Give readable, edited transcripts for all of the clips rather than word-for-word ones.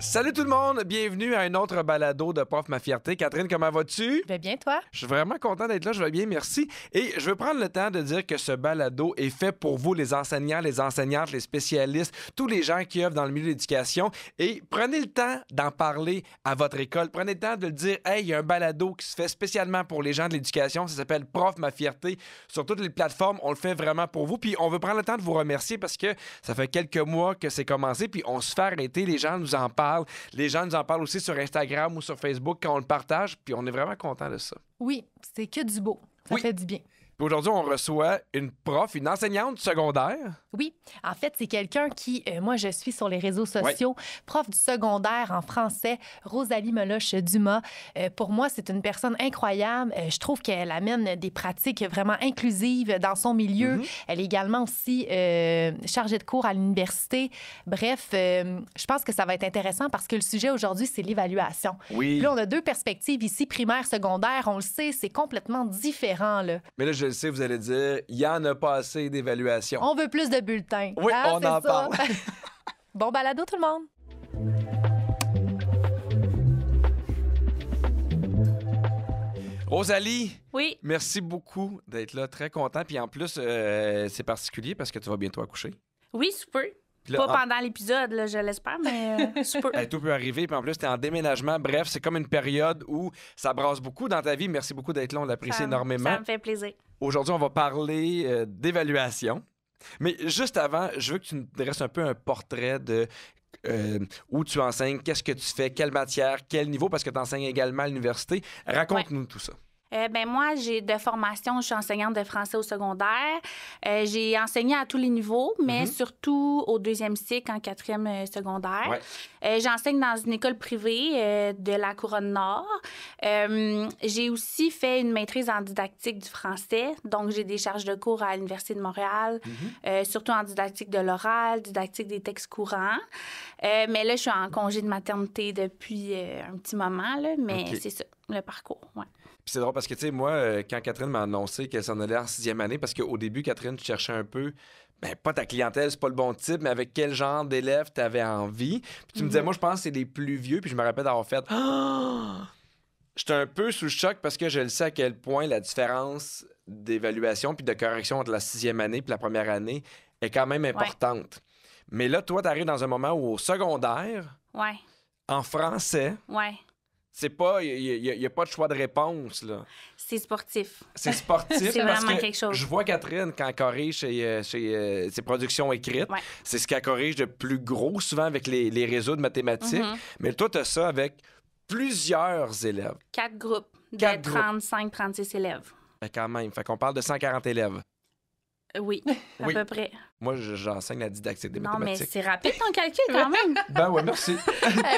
Salut tout le monde, bienvenue à un autre balado de Prof Ma Fierté. Catherine, comment vas-tu? Je vais bien, toi? Je suis vraiment content d'être là, je vais bien, merci. Et je veux prendre le temps de dire que ce balado est fait pour vous, les enseignants, les enseignantes, les spécialistes, tous les gens qui œuvrent dans le milieu de l'éducation. Et prenez le temps d'en parler à votre école. Prenez le temps de le dire, hey, il y a un balado qui se fait spécialement pour les gens de l'éducation. Ça s'appelle Prof Ma Fierté. Sur toutes les plateformes, on le fait vraiment pour vous. Puis on veut prendre le temps de vous remercier parce que ça fait quelques mois que c'est commencé. Puis on se fait arrêter, les gens nous en parlent. Les gens nous en parlent aussi sur Instagram ou sur Facebook quand on le partage, puis on est vraiment content de ça. Oui, c'est que du beau. Ça fait du bien. Puis aujourd'hui, on reçoit une prof, une enseignante secondaire. Oui, en fait, c'est quelqu'un qui, moi, je suis sur les réseaux sociaux, prof du secondaire en français, Rosalie Meloche-Dumas. Pour moi, c'est une personne incroyable. Je trouve qu'elle amène des pratiques vraiment inclusives dans son milieu. Mm-hmm. Elle est également aussi chargée de cours à l'université. Bref, je pense que ça va être intéressant parce que le sujet aujourd'hui, c'est l'évaluation. Oui. Puis là, on a deux perspectives ici, primaire, secondaire. On le sait, c'est complètement différent, là. Mais là, je le sais, vous allez dire, il n'y en a pas assez d'évaluation. On veut plus de bulletins. Oui, hein, on en parle. Bon balado, tout le monde. Rosalie, oui. Merci beaucoup d'être là, très content. Puis en plus, c'est particulier parce que tu vas bientôt accoucher. Oui, super. Là, pas pendant l'épisode, là, je l'espère, mais super. Tout peut arriver. Puis en plus, tu es en déménagement. Bref, c'est comme une période où ça brasse beaucoup dans ta vie. Merci beaucoup d'être là. On l'apprécie énormément. Ça me fait plaisir. Aujourd'hui, on va parler d'évaluation. Mais juste avant, je veux que tu nous dresses un peu un portrait de où tu enseignes, qu'est-ce que tu fais, quelle matière, quel niveau, parce que tu enseignes également à l'université. Raconte-nous tout ça. Moi, j'ai de formation, je suis enseignante de français au secondaire. J'ai enseigné à tous les niveaux, mais surtout au deuxième cycle, en quatrième secondaire. Ouais. J'enseigne dans une école privée de la Couronne-Nord. J'ai aussi fait une maîtrise en didactique du français, donc j'ai des charges de cours à l'Université de Montréal, surtout en didactique de l'oral, didactique des textes courants. Mais là, je suis en congé de maternité depuis un petit moment, là, mais c'est ça, le parcours, ouais. Puis c'est drôle parce que, tu sais, moi, quand Catherine m'a annoncé qu'elle s'en allait en 6e année, parce qu'au début, Catherine, tu cherchais un peu, pas ta clientèle, c'est pas le bon type, mais avec quel genre d'élèves tu avais envie. Puis tu me disais, moi, je pense que c'est les plus vieux, puis je me rappelle d'avoir fait J'étais un peu sous le choc parce que je le sais à quel point la différence d'évaluation puis de correction entre la 6e année puis la première année est quand même importante. Ouais. Mais là, toi, tu arrives dans un moment où au secondaire, en français, c'est pas, il n'y a pas de choix de réponse, là. C'est sportif. C'est sportif. C'est parce vraiment que quelque chose. Je vois Catherine, quand elle corrige chez ses productions écrites, c'est ce qu'elle corrige de plus gros, souvent avec les réseaux de mathématiques. Mais toi, tu as ça avec plusieurs élèves. 4 groupes de 35-36 élèves. Quand même. Fait qu'on parle de 140 élèves. Oui, à peu près. Moi, j'enseigne la didactique des mathématiques. Non, mais c'est rapide ton calcul quand même. Ben oui, merci.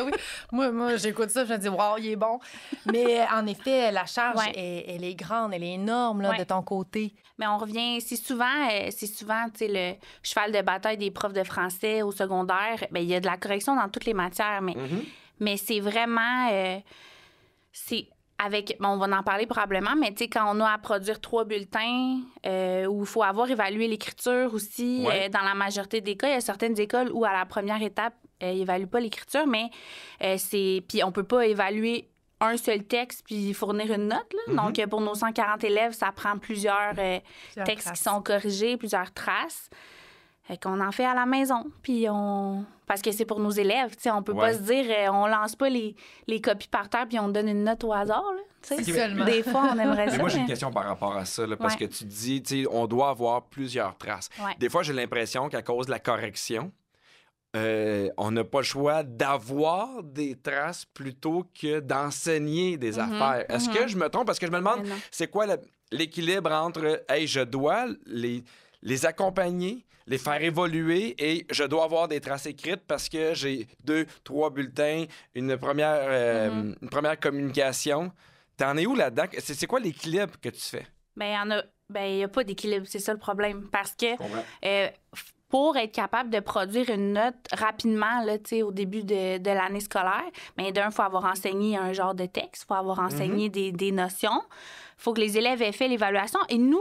Oui. Moi, j'écoute ça, je me dis, wow, il est bon. Mais en effet, la charge, elle est grande, elle est énorme là, de ton côté. Mais on revient, c'est souvent tu sais, le cheval de bataille des profs de français au secondaire. Bien, il y a de la correction dans toutes les matières, mais c'est vraiment... on va en parler probablement, mais tu sais, quand on a à produire 3 bulletins, où il faut avoir évalué l'écriture aussi, dans la majorité des cas, il y a certaines écoles où à la première étape, ils n'évaluent pas l'écriture, mais puis on peut pas évaluer un seul texte puis fournir une note, là. Donc, pour nos 140 élèves, ça prend plusieurs textes traces qui sont corrigés, plusieurs traces. Qu'on en fait à la maison, puis parce que c'est pour nos élèves, tu sais, on peut pas se dire, on lance pas les copies par terre puis on donne une note au hasard, là. Des fois, on aimerait ça. Mais moi, j'ai une question par rapport à ça, là, parce que tu dis, tu sais, on doit avoir plusieurs traces. Des fois, j'ai l'impression qu'à cause de la correction, on n'a pas le choix d'avoir des traces plutôt que d'enseigner des affaires. Est-ce que je me trompe? Parce que je me demande, c'est quoi l'équilibre entre, hey, je dois les accompagner, les faire évoluer et je dois avoir des traces écrites parce que j'ai 2, 3 bulletins, une première communication. T'en es où là-dedans? C'est quoi l'équilibre que tu fais? Bien, il n'y a pas d'équilibre, c'est ça le problème. Parce que pour être capable de produire une note rapidement là, au début de l'année scolaire, bien, il faut avoir enseigné un genre de texte, il faut avoir enseigné des notions, il faut que les élèves aient fait l'évaluation. Et nous,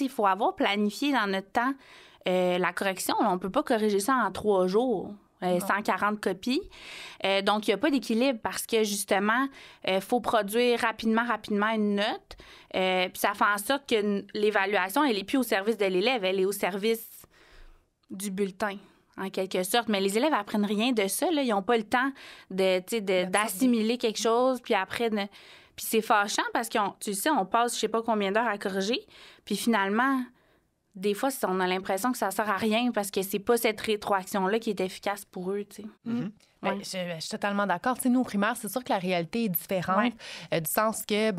il faut avoir planifié dans notre temps la correction. On ne peut pas corriger ça en 3 jours. 140 copies. Donc, il n'y a pas d'équilibre parce que, justement, il faut produire rapidement une note. Puis ça fait en sorte que l'évaluation, elle n'est plus au service de l'élève, elle est au service du bulletin, en quelque sorte. Mais les élèves apprennent rien de ça. Là. Ils n'ont pas le temps d'assimiler quelque chose, puis après... Puis c'est fâchant parce que, tu sais, on passe je sais pas combien d'heures à corriger, puis finalement... Des fois, on a l'impression que ça sert à rien parce que c'est pas cette rétroaction-là qui est efficace pour eux, tu sais. Ouais. Je suis totalement d'accord. Tu sais, nous, au primaire, c'est sûr que la réalité est différente, du sens que,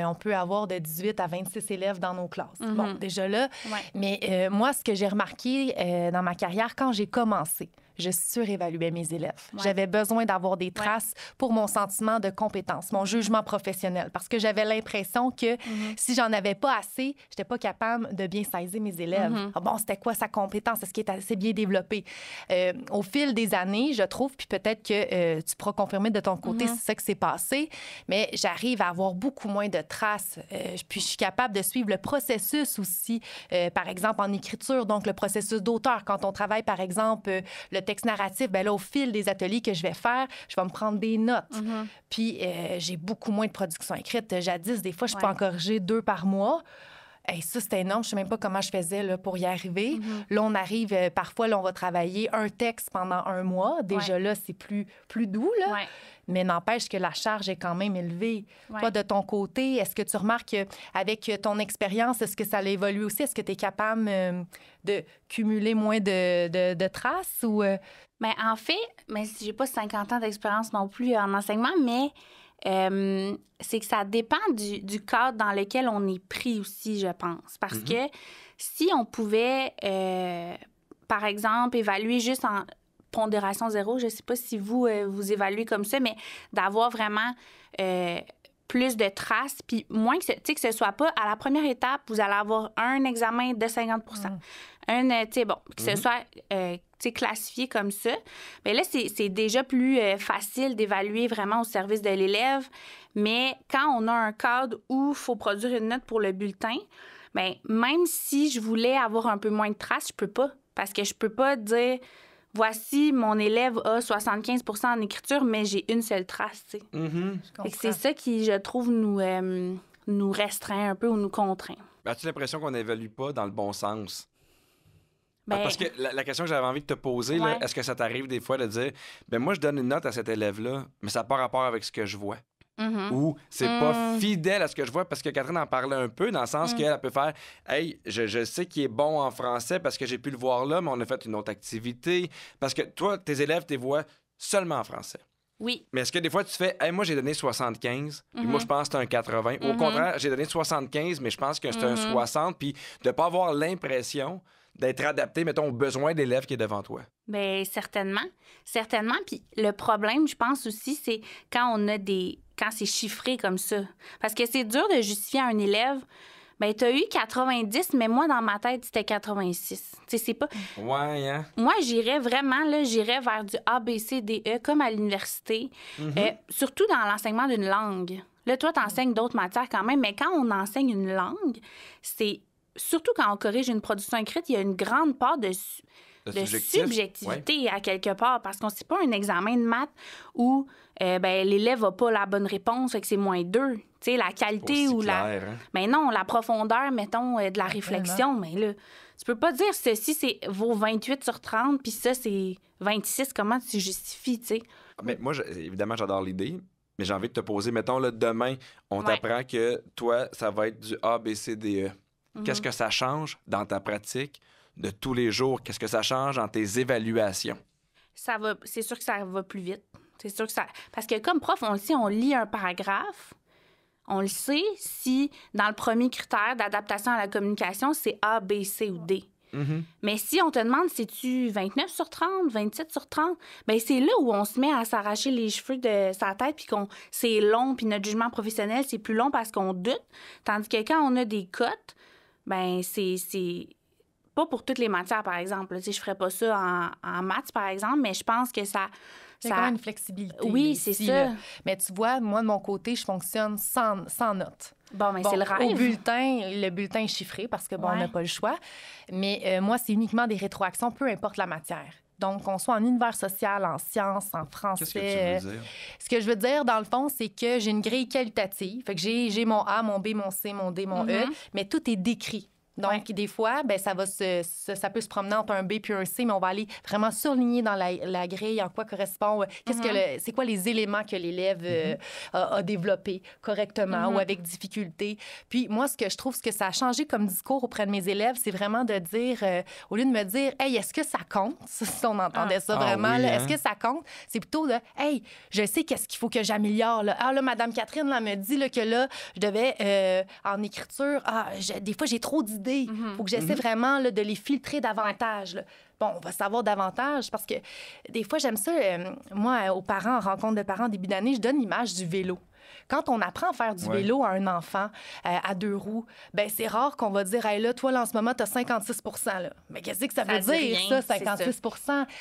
on peut avoir de 18 à 26 élèves dans nos classes. Bon, déjà là. Mais moi, ce que j'ai remarqué dans ma carrière, quand j'ai commencé, je surévaluais mes élèves. J'avais besoin d'avoir des traces pour mon sentiment de compétence, mon jugement professionnel, parce que j'avais l'impression que si j'en avais pas assez, j'étais pas capable de bien saisir mes élèves. C'était quoi sa compétence? Est-ce qu'elle est assez bien développée? Au fil des années, je trouve, puis peut-être que tu pourras confirmer de ton côté si c'est ça qui s'est passé, mais j'arrive à avoir beaucoup moins de traces. Puis je suis capable de suivre le processus aussi, par exemple en écriture, donc le processus d'auteur. Quand on travaille, par exemple, le texte narratif, bien là, au fil des ateliers que je vais faire, je vais me prendre des notes. Puis j'ai beaucoup moins de production écrite. Jadis, des fois, je peux en corriger 2 par mois. Hey, ça, c'était énorme. Je sais même pas comment je faisais là, pour y arriver. Là, on arrive, parfois, là, on va travailler un texte pendant 1 mois. Déjà là, c'est plus doux, là. Mais n'empêche que la charge est quand même élevée. Toi, de ton côté, est-ce que tu remarques avec ton expérience, est-ce que ça a évolué aussi? Est-ce que tu es capable de cumuler moins de traces? Ou, Bien, en fait, j'ai pas 50 ans d'expérience non plus en enseignement, mais c'est que ça dépend du cadre dans lequel on est pris aussi, je pense. Parce que si on pouvait, par exemple, évaluer juste en pondération 0, je sais pas si vous évaluez comme ça, mais d'avoir vraiment plus de traces, puis moins que ce soit pas, à la première étape, vous allez avoir un examen de 50 que ce soit classifié comme ça. Bien là, c'est déjà plus facile d'évaluer vraiment au service de l'élève, mais quand on a un cadre où il faut produire une note pour le bulletin, bien, même si je voulais avoir un peu moins de traces, je peux pas, parce que je peux pas dire... Voici, mon élève a 75 en écriture, mais j'ai une seule trace, tu sais. C'est ça qui, je trouve, nous restreint un peu ou nous contraint. As-tu l'impression qu'on n'évalue pas dans le bon sens? Parce que la question que j'avais envie de te poser, là, est-ce que ça t'arrive des fois de dire, moi, je donne une note à cet élève-là, mais ça n'a pas rapport avec ce que je vois? Ou c'est pas fidèle à ce que je vois, parce que Catherine en parlait un peu, dans le sens qu'elle peut faire « Hey, je sais qu'il est bon en français parce que j'ai pu le voir là, mais on a fait une autre activité. » Parce que toi, tes élèves, tu les vois seulement en français. Oui. Mais est-ce que des fois, tu fais « Hey, moi, j'ai donné 75, puis moi, je pense que c'est un 80. » Ou au contraire, j'ai donné 75, mais je pense que c'est un 60, puis de pas avoir l'impression d'être adapté, mettons, aux besoins d'élèves qui est devant toi. Bien, certainement. Certainement. Puis le problème, je pense aussi, c'est quand c'est chiffré comme ça. Parce que c'est dur de justifier à un élève, bien, t'as eu 90, mais moi, dans ma tête, c'était 86. Tu sais, c'est pas... Ouais, hein? Moi, j'irais vers du A, B, C, D, E, comme à l'université. Surtout dans l'enseignement d'une langue. Là, toi, t'enseignes d'autres matières quand même, mais quand on enseigne une langue, c'est... Surtout quand on corrige une production écrite, il y a une grande part de subjectivité à quelque part, parce qu'on c'est pas un examen de maths où l'élève n'a pas la bonne réponse, fait que c'est -2. Tu sais, la qualité ou clair, hein? Mais non, la profondeur, mettons, de la réflexion, mais là, tu peux pas dire ceci, c'est vaut 28 sur 30, puis ça, c'est 26. Comment tu justifies, tu sais? Mais moi, évidemment, j'adore l'idée, mais j'ai envie de te poser, mettons, là, demain, on t'apprend que toi, ça va être du A, B, C, D, E. Qu'est-ce que ça change dans ta pratique de tous les jours? Qu'est-ce que ça change dans tes évaluations? C'est sûr que ça va plus vite. C'est sûr que ça... Parce que comme prof, on lit un paragraphe, on le sait si dans le premier critère d'adaptation à la communication, c'est A, B, C ou D. Mais si on te demande, c'est-tu 29 sur 30, 27 sur 30, bien, c'est là où on se met à s'arracher les cheveux de sa tête, puis c'est long, puis notre jugement professionnel, c'est plus long parce qu'on doute. Tandis que quand on a des cotes, ben c'est pas pour toutes les matières, par exemple. Tu sais, je ferais pas ça en maths, par exemple, mais je pense que ça... Il y a quand même une flexibilité. Oui, c'est ça. Là. Mais tu vois, moi, de mon côté, je fonctionne sans notes. Bon, c'est le rêve. Au bulletin, le bulletin est chiffré parce que, on n'a pas le choix. Mais moi, c'est uniquement des rétroactions, peu importe la matière. Donc, qu'on soit en univers social, en sciences, en français. Qu'est-ce que tu veux dire? Ce que je veux dire, dans le fond, c'est que j'ai une grille qualitative. Fait que j'ai mon A, mon B, mon C, mon D, mon E, mais tout est décrit. Donc, des fois, ben, ça peut se promener entre un B puis un C, mais on va aller vraiment surligner dans la grille en quoi correspond, c'est quoi les éléments que l'élève a développés correctement ou avec difficulté. Puis moi, ce que ça a changé comme discours auprès de mes élèves, c'est vraiment de dire, au lieu de me dire, hey, est-ce que ça compte? Si on entendait ça vraiment, oui, là, est-ce que ça compte? C'est plutôt de, hey, je sais qu'est-ce qu'il faut que j'améliore. Là. Ah, là, Madame Catherine là, me dit là, que là, je devais, en écriture, des fois, j'ai trop d'idées. Il faut que j'essaie vraiment là, de les filtrer davantage. Là. Bon, on va savoir davantage parce que des fois, j'aime ça. Moi, aux parents, en rencontre de parents début d'année, je donne l'image du vélo. Quand on apprend à faire du vélo à un enfant à 2 roues, ben c'est rare qu'on va dire, hey, là, toi, là, en ce moment, tu as 56 là. Mais qu'est-ce que ça veut dire, ça, 56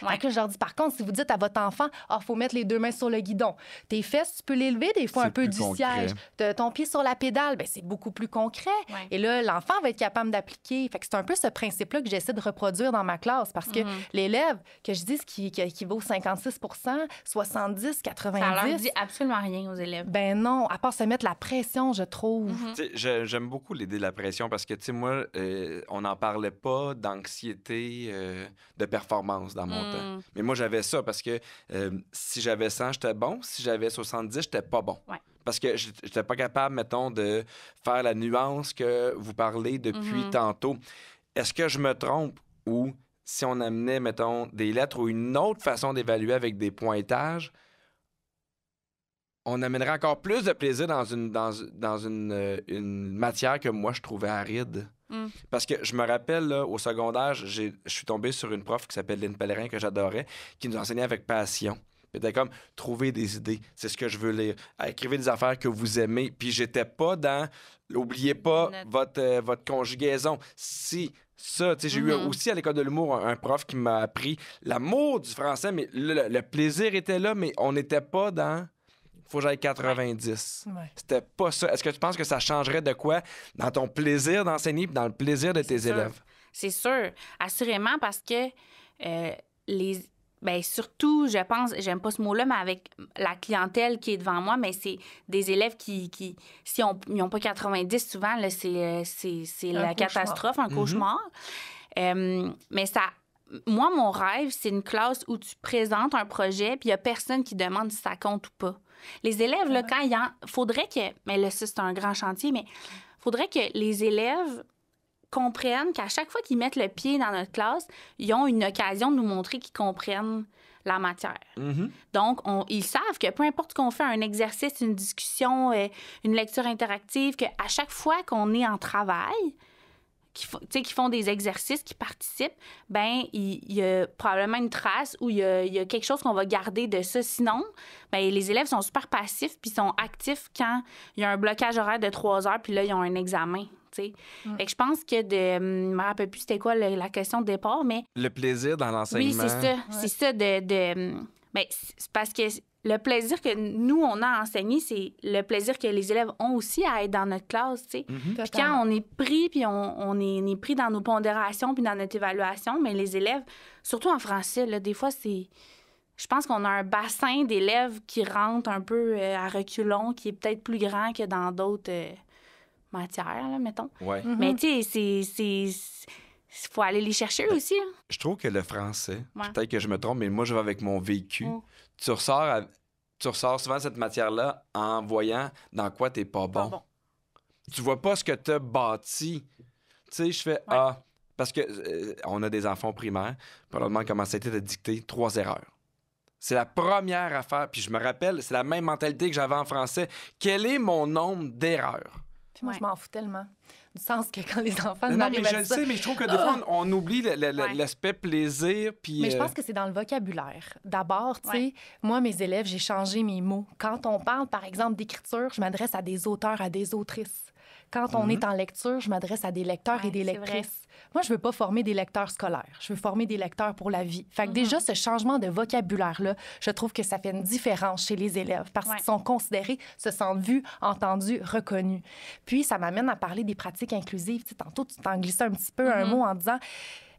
Fait que je leur dis, par contre, si vous dites à votre enfant, faut mettre les 2 mains sur le guidon, tes fesses, tu peux les lever des fois un peu du siège. Ton pied sur la pédale, ben c'est beaucoup plus concret. Ouais. Et là, l'enfant va être capable d'appliquer. Fait que c'est un peu ce principe-là que j'essaie de reproduire dans ma classe parce que l'élève, que je dise qui vaut 56 70 90 ça leur dit absolument rien aux élèves. Ben non, à part se mettre la pression, je trouve. J'aime beaucoup l'idée de la pression parce que, tu sais, moi, on n'en parlait pas d'anxiété de performance dans mon temps. Mais moi, j'avais ça parce que si j'avais 100, j'étais bon. Si j'avais 70, j'étais pas bon. Ouais. Parce que j'étais pas capable, mettons, de faire la nuance que vous parlez depuis tantôt. Est-ce que je me trompe ou si on amenait, mettons, des lettres ou une autre façon d'évaluer avec des pointages, on amènerait encore plus de plaisir dans une matière que moi, je trouvais aride. Parce que je me rappelle, là, au secondaire, je suis tombé sur une prof qui s'appelle Lynn Pellerin, que j'adorais, qui nous enseignait avec passion. C'était comme, trouver des idées, c'est ce que je veux lire. Écrivez des affaires que vous aimez. Puis j'étais pas dans, n'oubliez pas votre conjugaison. Si... Ça, tu sais, j'ai eu aussi à l'école de l'humour un prof qui m'a appris l'amour du français, mais le plaisir était là, mais on n'était pas dans... Faut que j'aille 90. Ouais. C'était pas ça. Est-ce que tu penses que ça changerait de quoi dans ton plaisir d'enseigner et dans le plaisir de tes élèves? C'est sûr. Assurément, parce que surtout, je pense, j'aime pas ce mot-là, mais avec la clientèle qui est devant moi, mais c'est des élèves qui si ils n'ont pas 90, souvent, là, c'est la catastrophe, un cauchemar. Mais ça... Moi, mon rêve, c'est une classe où tu présentes un projet puis il n'y a personne qui demande si ça compte ou pas. Les élèves, là, quand il y a... Faudrait que... Mais là, ça, c'est un grand chantier, mais faudrait que les élèves comprennent qu'à chaque fois qu'ils mettent le pied dans notre classe, ils ont une occasion de nous montrer qu'ils comprennent la matière. Donc, ils savent que peu importe ce qu'on fait, un exercice, une discussion, une lecture interactive, qu'à chaque fois qu'on est en travail... qui font des exercices, qui participent, ben il y a probablement une trace ou il y a quelque chose qu'on va garder de ça. Sinon, ben les élèves sont super passifs puis sont actifs quand il y a un blocage horaire de 3 heures puis là, ils ont un examen. Fait que je pense que je me rappelle plus c'était quoi la question de départ, mais... Le plaisir dans l'enseignement. Oui, c'est ça. Ouais. C'est ça ben, c'est parce que le plaisir que nous, on a à enseigner, c'est le plaisir que les élèves ont aussi à être dans notre classe, tu sais. Puis quand on est pris, puis on est pris dans nos pondérations puis dans notre évaluation, mais les élèves, surtout en français, là, des fois, c'est... Je pense qu'on a un bassin d'élèves qui rentrent un peu à reculons, qui est peut-être plus grand que dans d'autres matières, là, mettons. Ouais. Mais tu sais, il faut aller les chercher aussi. Hein. Je trouve que le français, peut-être que je me trompe, mais moi, je vais avec mon vécu. Tu ressors souvent cette matière-là en voyant dans quoi t'es pas bon. Tu vois pas ce que t'as bâti. Tu sais, je fais parce que on a des enfants primaires, puis on leur demande comment ça a été de dicter 3 erreurs. C'est la première affaire, puis je me rappelle, c'est la même mentalité que j'avais en français. Quel est mon nombre d'erreurs? Puis moi, je m'en fous tellement. Du sens que quand les enfants non, mais je le sais, mais je trouve que des fois, on oublie l'aspect plaisir. Puis, mais je pense que c'est dans le vocabulaire. D'abord, tu sais, moi, mes élèves, j'ai changé mes mots. Quand on parle, par exemple, d'écriture, je m'adresse à des auteurs, à des autrices. Quand on est en lecture, je m'adresse à des lecteurs et des lectrices. Moi, je veux pas former des lecteurs scolaires. Je veux former des lecteurs pour la vie. Fait que déjà, ce changement de vocabulaire-là, je trouve que ça fait une différence chez les élèves parce qu'ils sont considérés, se sentent vus, entendus, reconnus. Puis, ça m'amène à parler des pratiques inclusives. Tu sais, tantôt, tu t'en glissais un petit peu un mot en disant...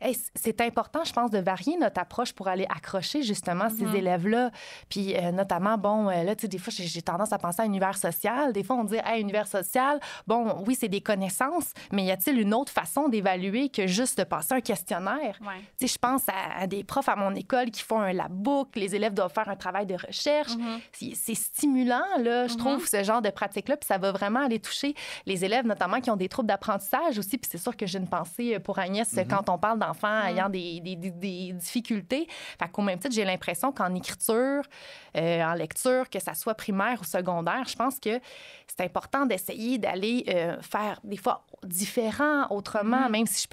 Hey, c'est important, je pense, de varier notre approche pour aller accrocher justement ces élèves-là. Puis notamment, bon, là, tu sais, des fois, j'ai tendance à penser à univers social. Des fois, on dit, hey, univers social, bon, oui, c'est des connaissances, mais y a-t-il une autre façon d'évaluer que juste de passer un questionnaire? Tu sais, je pense à des profs à mon école qui font un lab-book, les élèves doivent faire un travail de recherche. C'est stimulant, là, je trouve, ce genre de pratique-là, puis ça va vraiment aller toucher les élèves, notamment qui ont des troubles d'apprentissage aussi. Puis c'est sûr que j'ai une pensée pour Agnès quand on parle d'enfants ayant des difficultés. Fait qu'au même titre, j'ai l'impression qu'en écriture, en lecture, que ça soit primaire ou secondaire, je pense que c'est important d'essayer d'aller faire des fois différent, autrement, même si je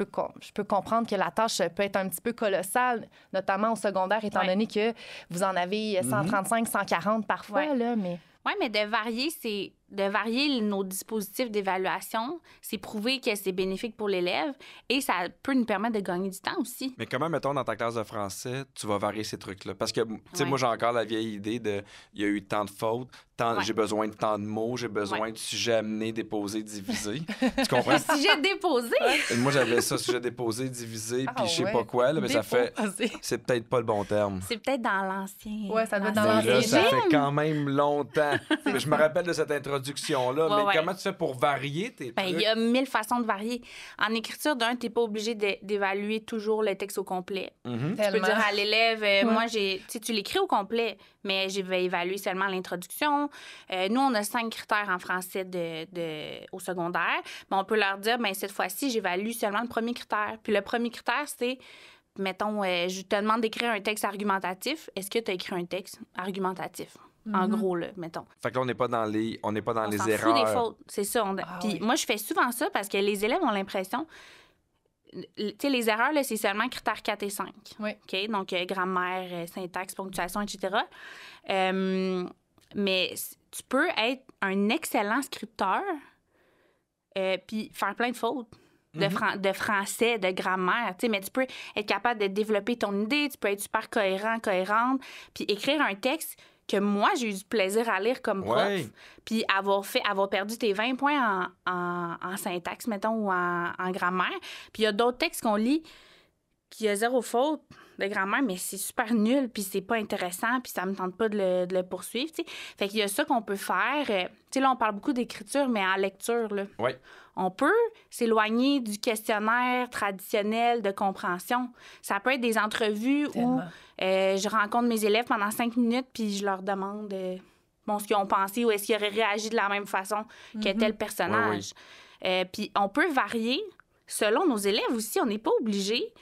peux comprendre que la tâche peut être un petit peu colossale, notamment au secondaire, étant donné que vous en avez 135, 140 parfois, là, mais... Oui, mais de varier nos dispositifs d'évaluation, c'est prouver que c'est bénéfique pour l'élève et ça peut nous permettre de gagner du temps aussi. Mais comment, mettons, dans ta classe de français, tu vas varier ces trucs-là? Parce que, tu sais, moi, j'ai encore la vieille idée de il y a eu tant de fautes, j'ai besoin de tant de mots, j'ai besoin de sujets amenés, déposés, divisés. Tu comprends? Sujet déposé? Moi, j'avais ça, sujet déposé, divisé, puis je sais pas quoi, là, mais ça fait... C'est peut-être pas le bon terme. C'est peut-être dans l'ancien... Oui, ça doit être dans l'ancien. Là, ça fait quand même longtemps. Je me rappelle de cette introduction-là, mais comment tu fais pour varier tes trucs? Il y a 1000 façons de varier. En écriture, t'es pas obligé d'évaluer toujours le texte au complet. Tu peux dire à l'élève, moi, tu l'écris au complet, mais je vais évaluer seulement l'introduction. Nous, on a 5 critères en français au secondaire, mais on peut leur dire, cette fois-ci, j'évalue seulement le premier critère. Puis le premier critère, c'est, mettons, je te demande d'écrire un texte argumentatif. Est-ce que tu as écrit un texte argumentatif? En gros, là, mettons. Fait que là, on n'est pas dans les erreurs. On s'en fout des fautes, c'est ça. Puis moi, je fais souvent ça parce que les élèves ont l'impression... Tu sais, les erreurs, là, c'est seulement critères 4 et 5. Oui. OK? Donc, grammaire, syntaxe, ponctuation, etc. Mais tu peux être un excellent scripteur puis faire plein de fautes. De français, de grammaire, tu sais, mais tu peux être capable de développer ton idée, tu peux être super cohérente, puis écrire un texte que moi, j'ai eu du plaisir à lire comme prof, puis avoir perdu tes 20 points en syntaxe, mettons, ou en grammaire. Puis il y a d'autres textes qu'on lit qui a 0 faute de grammaire, mais c'est super nul, puis c'est pas intéressant, puis ça me tente pas de le poursuivre, tu sais. Fait qu'il y a ça qu'on peut faire. Tu sais, là, on parle beaucoup d'écriture, mais en lecture, là. Oui. On peut s'éloigner du questionnaire traditionnel de compréhension. Ça peut être des entrevues où je rencontre mes élèves pendant 5 minutes puis je leur demande ce qu'ils ont pensé ou est-ce qu'ils auraient réagi de la même façon que tel personnage. Puis on peut varier selon nos élèves aussi. On n'est pas obligé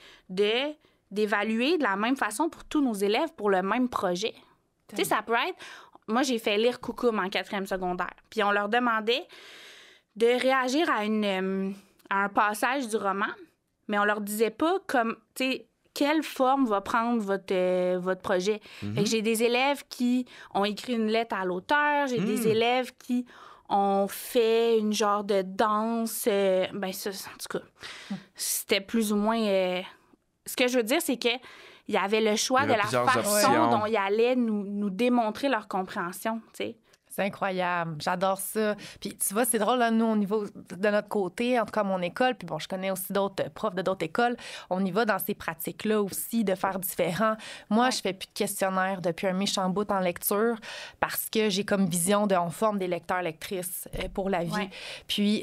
d'évaluer de la même façon pour tous nos élèves pour le même projet. Tu sais, ça peut être... Moi, j'ai fait lire Coucoum en 4e secondaire. Puis on leur demandait de réagir à un passage du roman, mais on leur disait pas comme, tu sais, quelle forme va prendre votre projet. Fait que j'ai des élèves qui ont écrit une lettre à l'auteur, j'ai des élèves qui ont fait une genre de danse. Ça, en tout cas, c'était plus ou moins... Ce que je veux dire, c'est que il y avait le choix de la façon dont ils allaient nous démontrer leur compréhension, tu sais. C'est incroyable. J'adore ça. Puis tu vois, c'est drôle, là, nous, au niveau de notre côté, en tout cas, mon école, puis bon, je connais aussi d'autres profs de d'autres écoles, on y va dans ces pratiques-là aussi, de faire différent. Moi, je fais plus de questionnaire depuis un méchant bout en lecture parce que j'ai comme vision on forme des lecteurs-lectrices pour la vie. Puis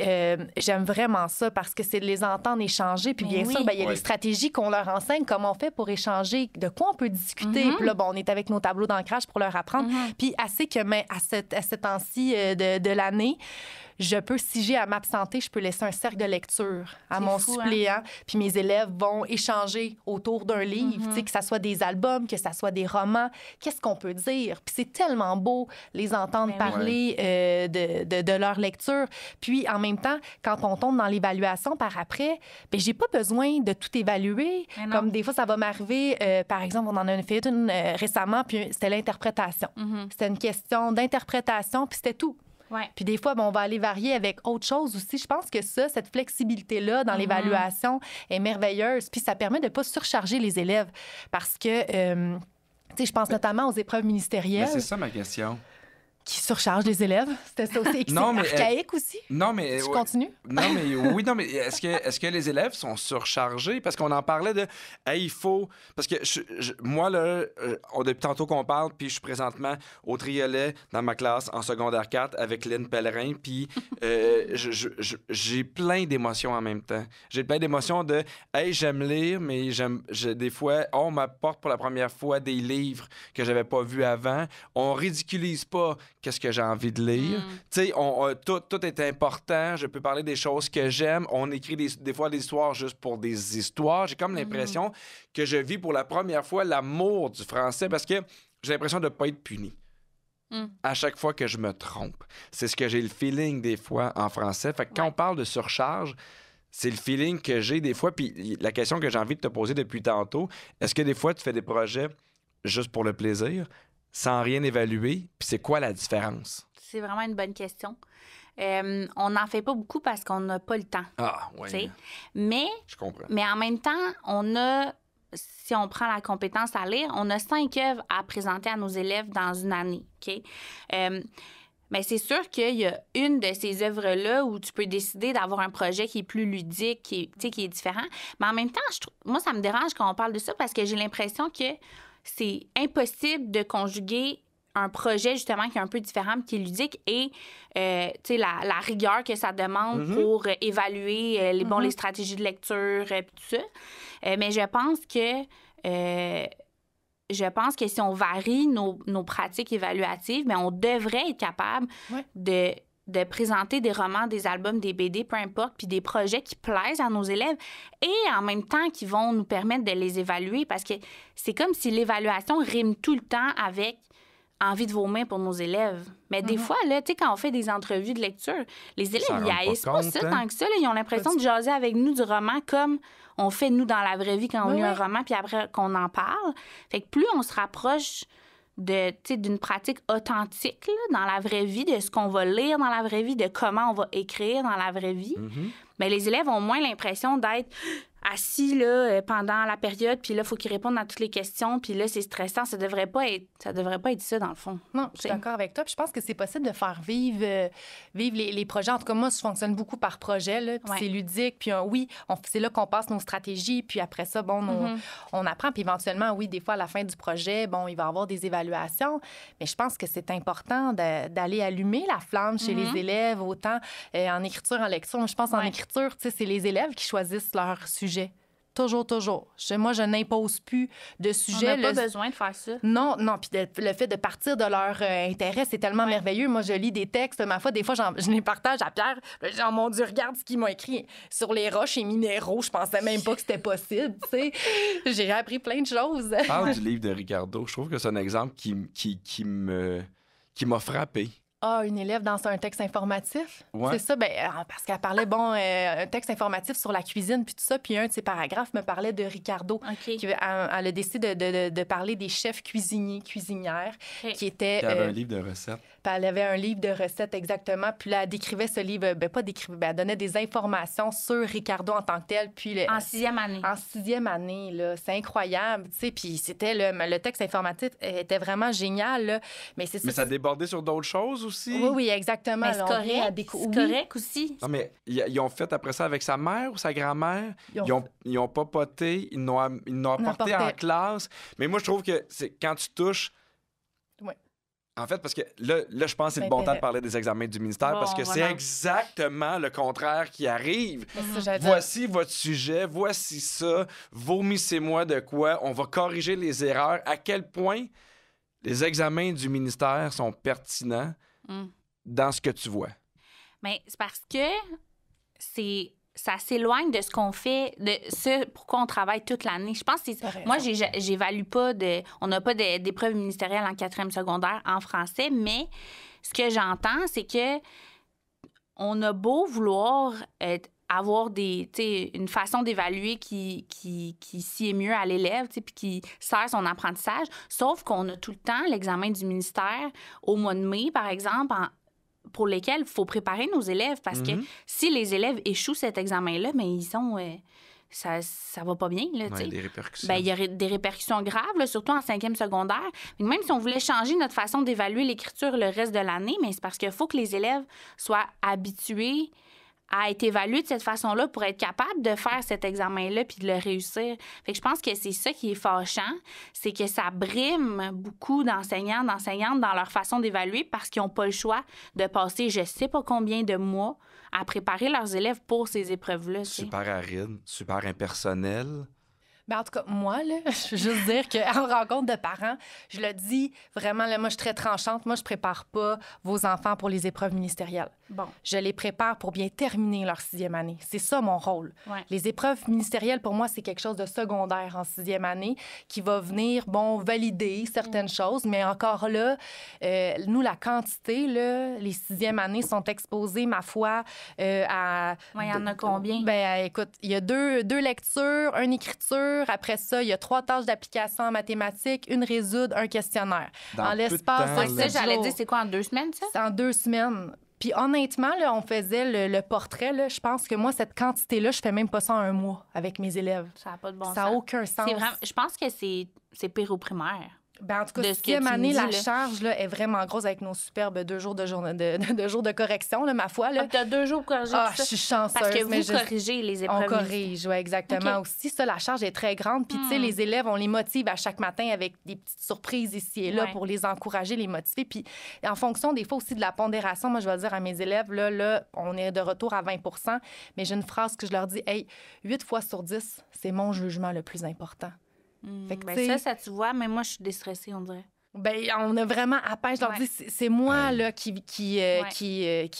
j'aime vraiment ça parce que c'est de les entendre échanger. Puis bien sûr, il y a les stratégies qu'on leur enseigne, comment on fait pour échanger, de quoi on peut discuter. Puis là, on est avec nos tableaux d'ancrage pour leur apprendre. Puis assez que, à ce temps-ci de l'année, je peux, si j'ai à m'absenter, je peux laisser un cercle de lecture à mon suppléant. Puis mes élèves vont échanger autour d'un livre, tu sais, que ça soit des albums, que ça soit des romans. Qu'est-ce qu'on peut dire? Puis c'est tellement beau les entendre parler de leur lecture. Puis en même temps, quand on tombe dans l'évaluation par après, bien, j'ai pas besoin de tout évaluer. Comme des fois, ça va m'arriver, par exemple, on en a fait une récemment, puis c'était l'interprétation. C'était une question d'interprétation, puis c'était tout. Ouais. Puis des fois, on va aller varier avec autre chose aussi. Je pense que cette flexibilité-là dans l'évaluation est merveilleuse. Puis ça permet de ne pas surcharger les élèves parce que, tu sais, je pense notamment aux épreuves ministérielles. Mais c'est ça ma question. Qui surcharge les élèves. C'était ça aussi. C'est archaïque aussi. Non, mais... Tu continues? Non, mais est-ce que les élèves sont surchargés? Parce qu'on en parlait de... Hey, il faut... Parce que moi, là, depuis tantôt qu'on parle, puis je suis présentement au Triolet dans ma classe en secondaire 4 avec Lynn Pellerin, puis j'ai plein d'émotions en même temps. J'ai plein d'émotions de... Hey, j'aime lire, mais des fois, on m'apporte pour la première fois des livres que j'avais pas vus avant. On ridiculise pas qu'est-ce que j'ai envie de lire. Tu sais, tout est important. Je peux parler des choses que j'aime. On écrit des fois des histoires juste pour des histoires. J'ai comme l'impression que je vis pour la première fois l'amour du français parce que j'ai l'impression de ne pas être puni. À chaque fois que je me trompe. C'est ce que j'ai le feeling des fois en français. Fait que quand on parle de surcharge, c'est le feeling que j'ai des fois. Puis la question que j'ai envie de te poser depuis tantôt, est-ce que des fois tu fais des projets juste pour le plaisir, sans rien évaluer, puis c'est quoi la différence? C'est vraiment une bonne question. On n'en fait pas beaucoup parce qu'on n'a pas le temps. Ah, oui. Mais, je comprends. Mais en même temps, si on prend la compétence à lire, on a 5 œuvres à présenter à nos élèves dans une année. OK? Mais c'est sûr qu'il y a une de ces œuvres-là où tu peux décider d'avoir un projet qui est plus ludique, qui est différent. Mais en même temps, moi, ça me dérange quand on parle de ça parce que j'ai l'impression que c'est impossible de conjuguer un projet, justement, qui est un peu différent, qui est ludique, et la rigueur que ça demande pour évaluer les stratégies de lecture, puis tout ça. Mais je pense que si on varie nos pratiques évaluatives, mais on devrait être capable de présenter des romans, des albums, des BD, peu importe, puis des projets qui plaisent à nos élèves et en même temps qui vont nous permettre de les évaluer parce que c'est comme si l'évaluation rime tout le temps avec envie de vomir pour nos élèves. Mais des fois, là, tu sais, quand on fait des entrevues de lecture, les élèves, ils haïssent pas ça tant que ça. Là, ils ont l'impression de jaser avec nous du roman comme on fait, nous, dans la vraie vie quand on lit un roman, puis après qu'on en parle. Fait que plus on se rapproche d'une pratique authentique là, dans la vraie vie, de ce qu'on va lire dans la vraie vie, de comment on va écrire dans la vraie vie, bien, les élèves ont moins l'impression d'être assis là, pendant la période, puis là, il faut qu'ils répondent à toutes les questions, puis là, c'est stressant. Ça devrait pas être ça, dans le fond. Non, je suis d'accord avec toi. Puis je pense que c'est possible de faire vivre les projets. En tout cas, moi, je fonctionne beaucoup par projet. Là, puis c'est ludique. Puis c'est là qu'on passe nos stratégies. Puis après ça, on apprend. Puis éventuellement, oui, des fois, à la fin du projet, il va y avoir des évaluations. Mais je pense que c'est important d'aller allumer la flamme chez les élèves, autant en écriture, en lecture. Je pense en écriture, c'est les élèves qui choisissent leur sujet. Toujours. Moi, je n'impose plus de sujet. On n'a pas besoin de faire ça. Non. Puis le fait de partir de leur intérêt, c'est tellement merveilleux. Moi, je lis des textes. Ma foi, des fois, je les partage à Pierre. Genre, mon Dieu, regarde ce qu'ils m'ont écrit sur les roches et minéraux. Je pensais même pas que c'était possible. J'ai appris plein de choses. Parle du livre de Ricardo. Je trouve que c'est un exemple qui m'a frappé. Une élève dans un texte informatif. Ouais. C'est ça, parce qu'elle parlait, un texte informatif sur la cuisine, puis tout ça, puis un de ses paragraphes me parlait de Ricardo. Okay. Elle a décidé de parler des chefs cuisinières, qui étaient... Qui avait un livre de recettes. Elle avait un livre de recettes, exactement. Puis là, elle décrivait ce livre, elle donnait des informations sur Ricardo en tant que tel. Puis en 6e année. En 6e année, là. C'est incroyable, tu sais. Puis c'était le texte informatif était vraiment génial, là. Mais ça débordait sur d'autres choses aussi. Oui, exactement. Mais c'est correct aussi. Non, mais ils ont fait après ça avec sa mère ou sa grand-mère. Ils ont papoté, ils l'ont apporté en classe. Mais moi, je trouve que c'est quand tu touches... En fait, parce que là, je pense que c'est le bon temps de parler des examens du ministère parce que c'est exactement le contraire qui arrive. Voici votre sujet, voici ça, vomissez-moi de quoi, on va corriger les erreurs. À quel point les examens du ministère sont pertinents dans ce que tu vois? Mais c'est parce que ça s'éloigne de ce qu'on fait, de ce pourquoi on travaille toute l'année. Je pense que moi, j'évalue pas on n'a pas d'épreuves ministérielles en 4e secondaire en français, mais ce que j'entends, c'est que on a beau vouloir avoir une façon d'évaluer qui sied mieux à l'élève, puis qui sert son apprentissage, sauf qu'on a tout le temps l'examen du ministère au mois de mai, par exemple, pour lesquels il faut préparer nos élèves parce que si les élèves échouent cet examen-là, mais ils sont... ça va pas bien, là, tu sais. Des répercussions. Ben, il y aurait des répercussions graves, là, surtout en 5e secondaire. Même si on voulait changer notre façon d'évaluer l'écriture le reste de l'année, mais c'est parce qu'il faut que les élèves soient habitués à être évalués de cette façon-là pour être capables de faire cet examen-là puis de le réussir. Fait que je pense que c'est ça qui est fâchant, c'est que ça brime beaucoup d'enseignants, d'enseignantes dans leur façon d'évaluer parce qu'ils n'ont pas le choix de passer je sais pas combien de mois à préparer leurs élèves pour ces épreuves-là. Super aride, super impersonnel. Ben, en tout cas, moi, là, je veux juste dire qu'en rencontre de parents, je le dis vraiment, là, moi, je suis très tranchante. Moi, je prépare pas vos enfants pour les épreuves ministérielles. Bon. Je les prépare pour bien terminer leur 6e année. C'est ça, mon rôle. Ouais. Les épreuves ministérielles, pour moi, c'est quelque chose de secondaire en 6e année qui va venir, valider certaines choses. Mais encore là, nous, la quantité, là, les 6e années sont exposées, ma foi, à... Il y en a combien? Ben, écoute, il y a deux lectures, une écriture. Après ça, il y a 3 tâches d'application en mathématiques, une résoudre, un questionnaire. Dans en l'espace de ça, 7 j'allais jours. dire, c'est quoi, en 2 semaines, ça? C'est en 2 semaines. Puis honnêtement, là, on faisait le portrait. Là, je pense que moi, cette quantité-là, je fais même pas ça en 1 mois avec mes élèves. Ça n'a pas de bon sens. Ça n'a aucun sens. Je pense que c'est pire au primaire. Ben, en tout cas, de ce que 6e tu année, me dis, la là. charge là, est vraiment grosse avec nos superbes 2 jours de jours de correction, là, ma foi. Là. Tu as 2 jours pour corriger Ah, tout je ça? suis chanceuse. Parce que mais vous corrigez les épreuves. On corrige, oui, exactement. OK. Aussi, ça, la charge est très grande. Puis, tu sais, les élèves, on les motive à chaque matin avec des petites surprises ici et là Ouais. pour les encourager, les motiver. Puis, en fonction, des fois aussi de la pondération, moi, je vais dire à mes élèves, là, on est de retour à 20 %, mais j'ai une phrase que je leur dis, hey, 8 fois sur 10, c'est mon jugement le plus important. Fait que, tu sais, ça, tu vois, mais moi, je suis déstressée, on dirait. ben, on a vraiment à peine, je leur Ouais. dis, c'est moi là, qui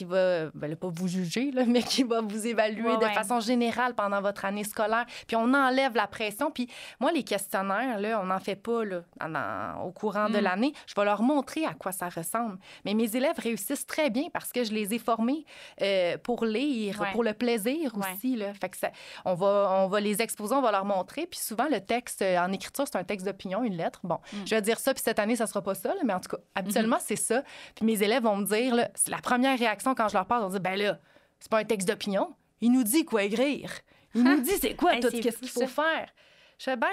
va, ben, là, pas vous juger, là, mais qui va vous évaluer Ouais, de ouais. façon générale pendant votre année scolaire. Puis on enlève la pression. Puis moi, les questionnaires, là, on n'en fait pas là, au courant de l'année. Je vais leur montrer à quoi ça ressemble. Mais mes élèves réussissent très bien parce que je les ai formés pour lire, Ouais. pour le plaisir aussi. Là. Fait que on va les exposer, on va leur montrer. Puis souvent, le texte en écriture, c'est un texte d'opinion, une lettre. Bon, je vais dire ça, puis cette année, ça sera pas ça, là, mais en tout cas, habituellement, c'est ça. Puis mes élèves vont me dire, là, c'est la première réaction quand je leur parle, ils vont dire, ben là, c'est pas un texte d'opinion. Il nous dit quoi écrire. Il nous dit c'est quoi Hey, tout c'est qu'est-ce fou, qu'il faut ça. faire. Je fais, ben,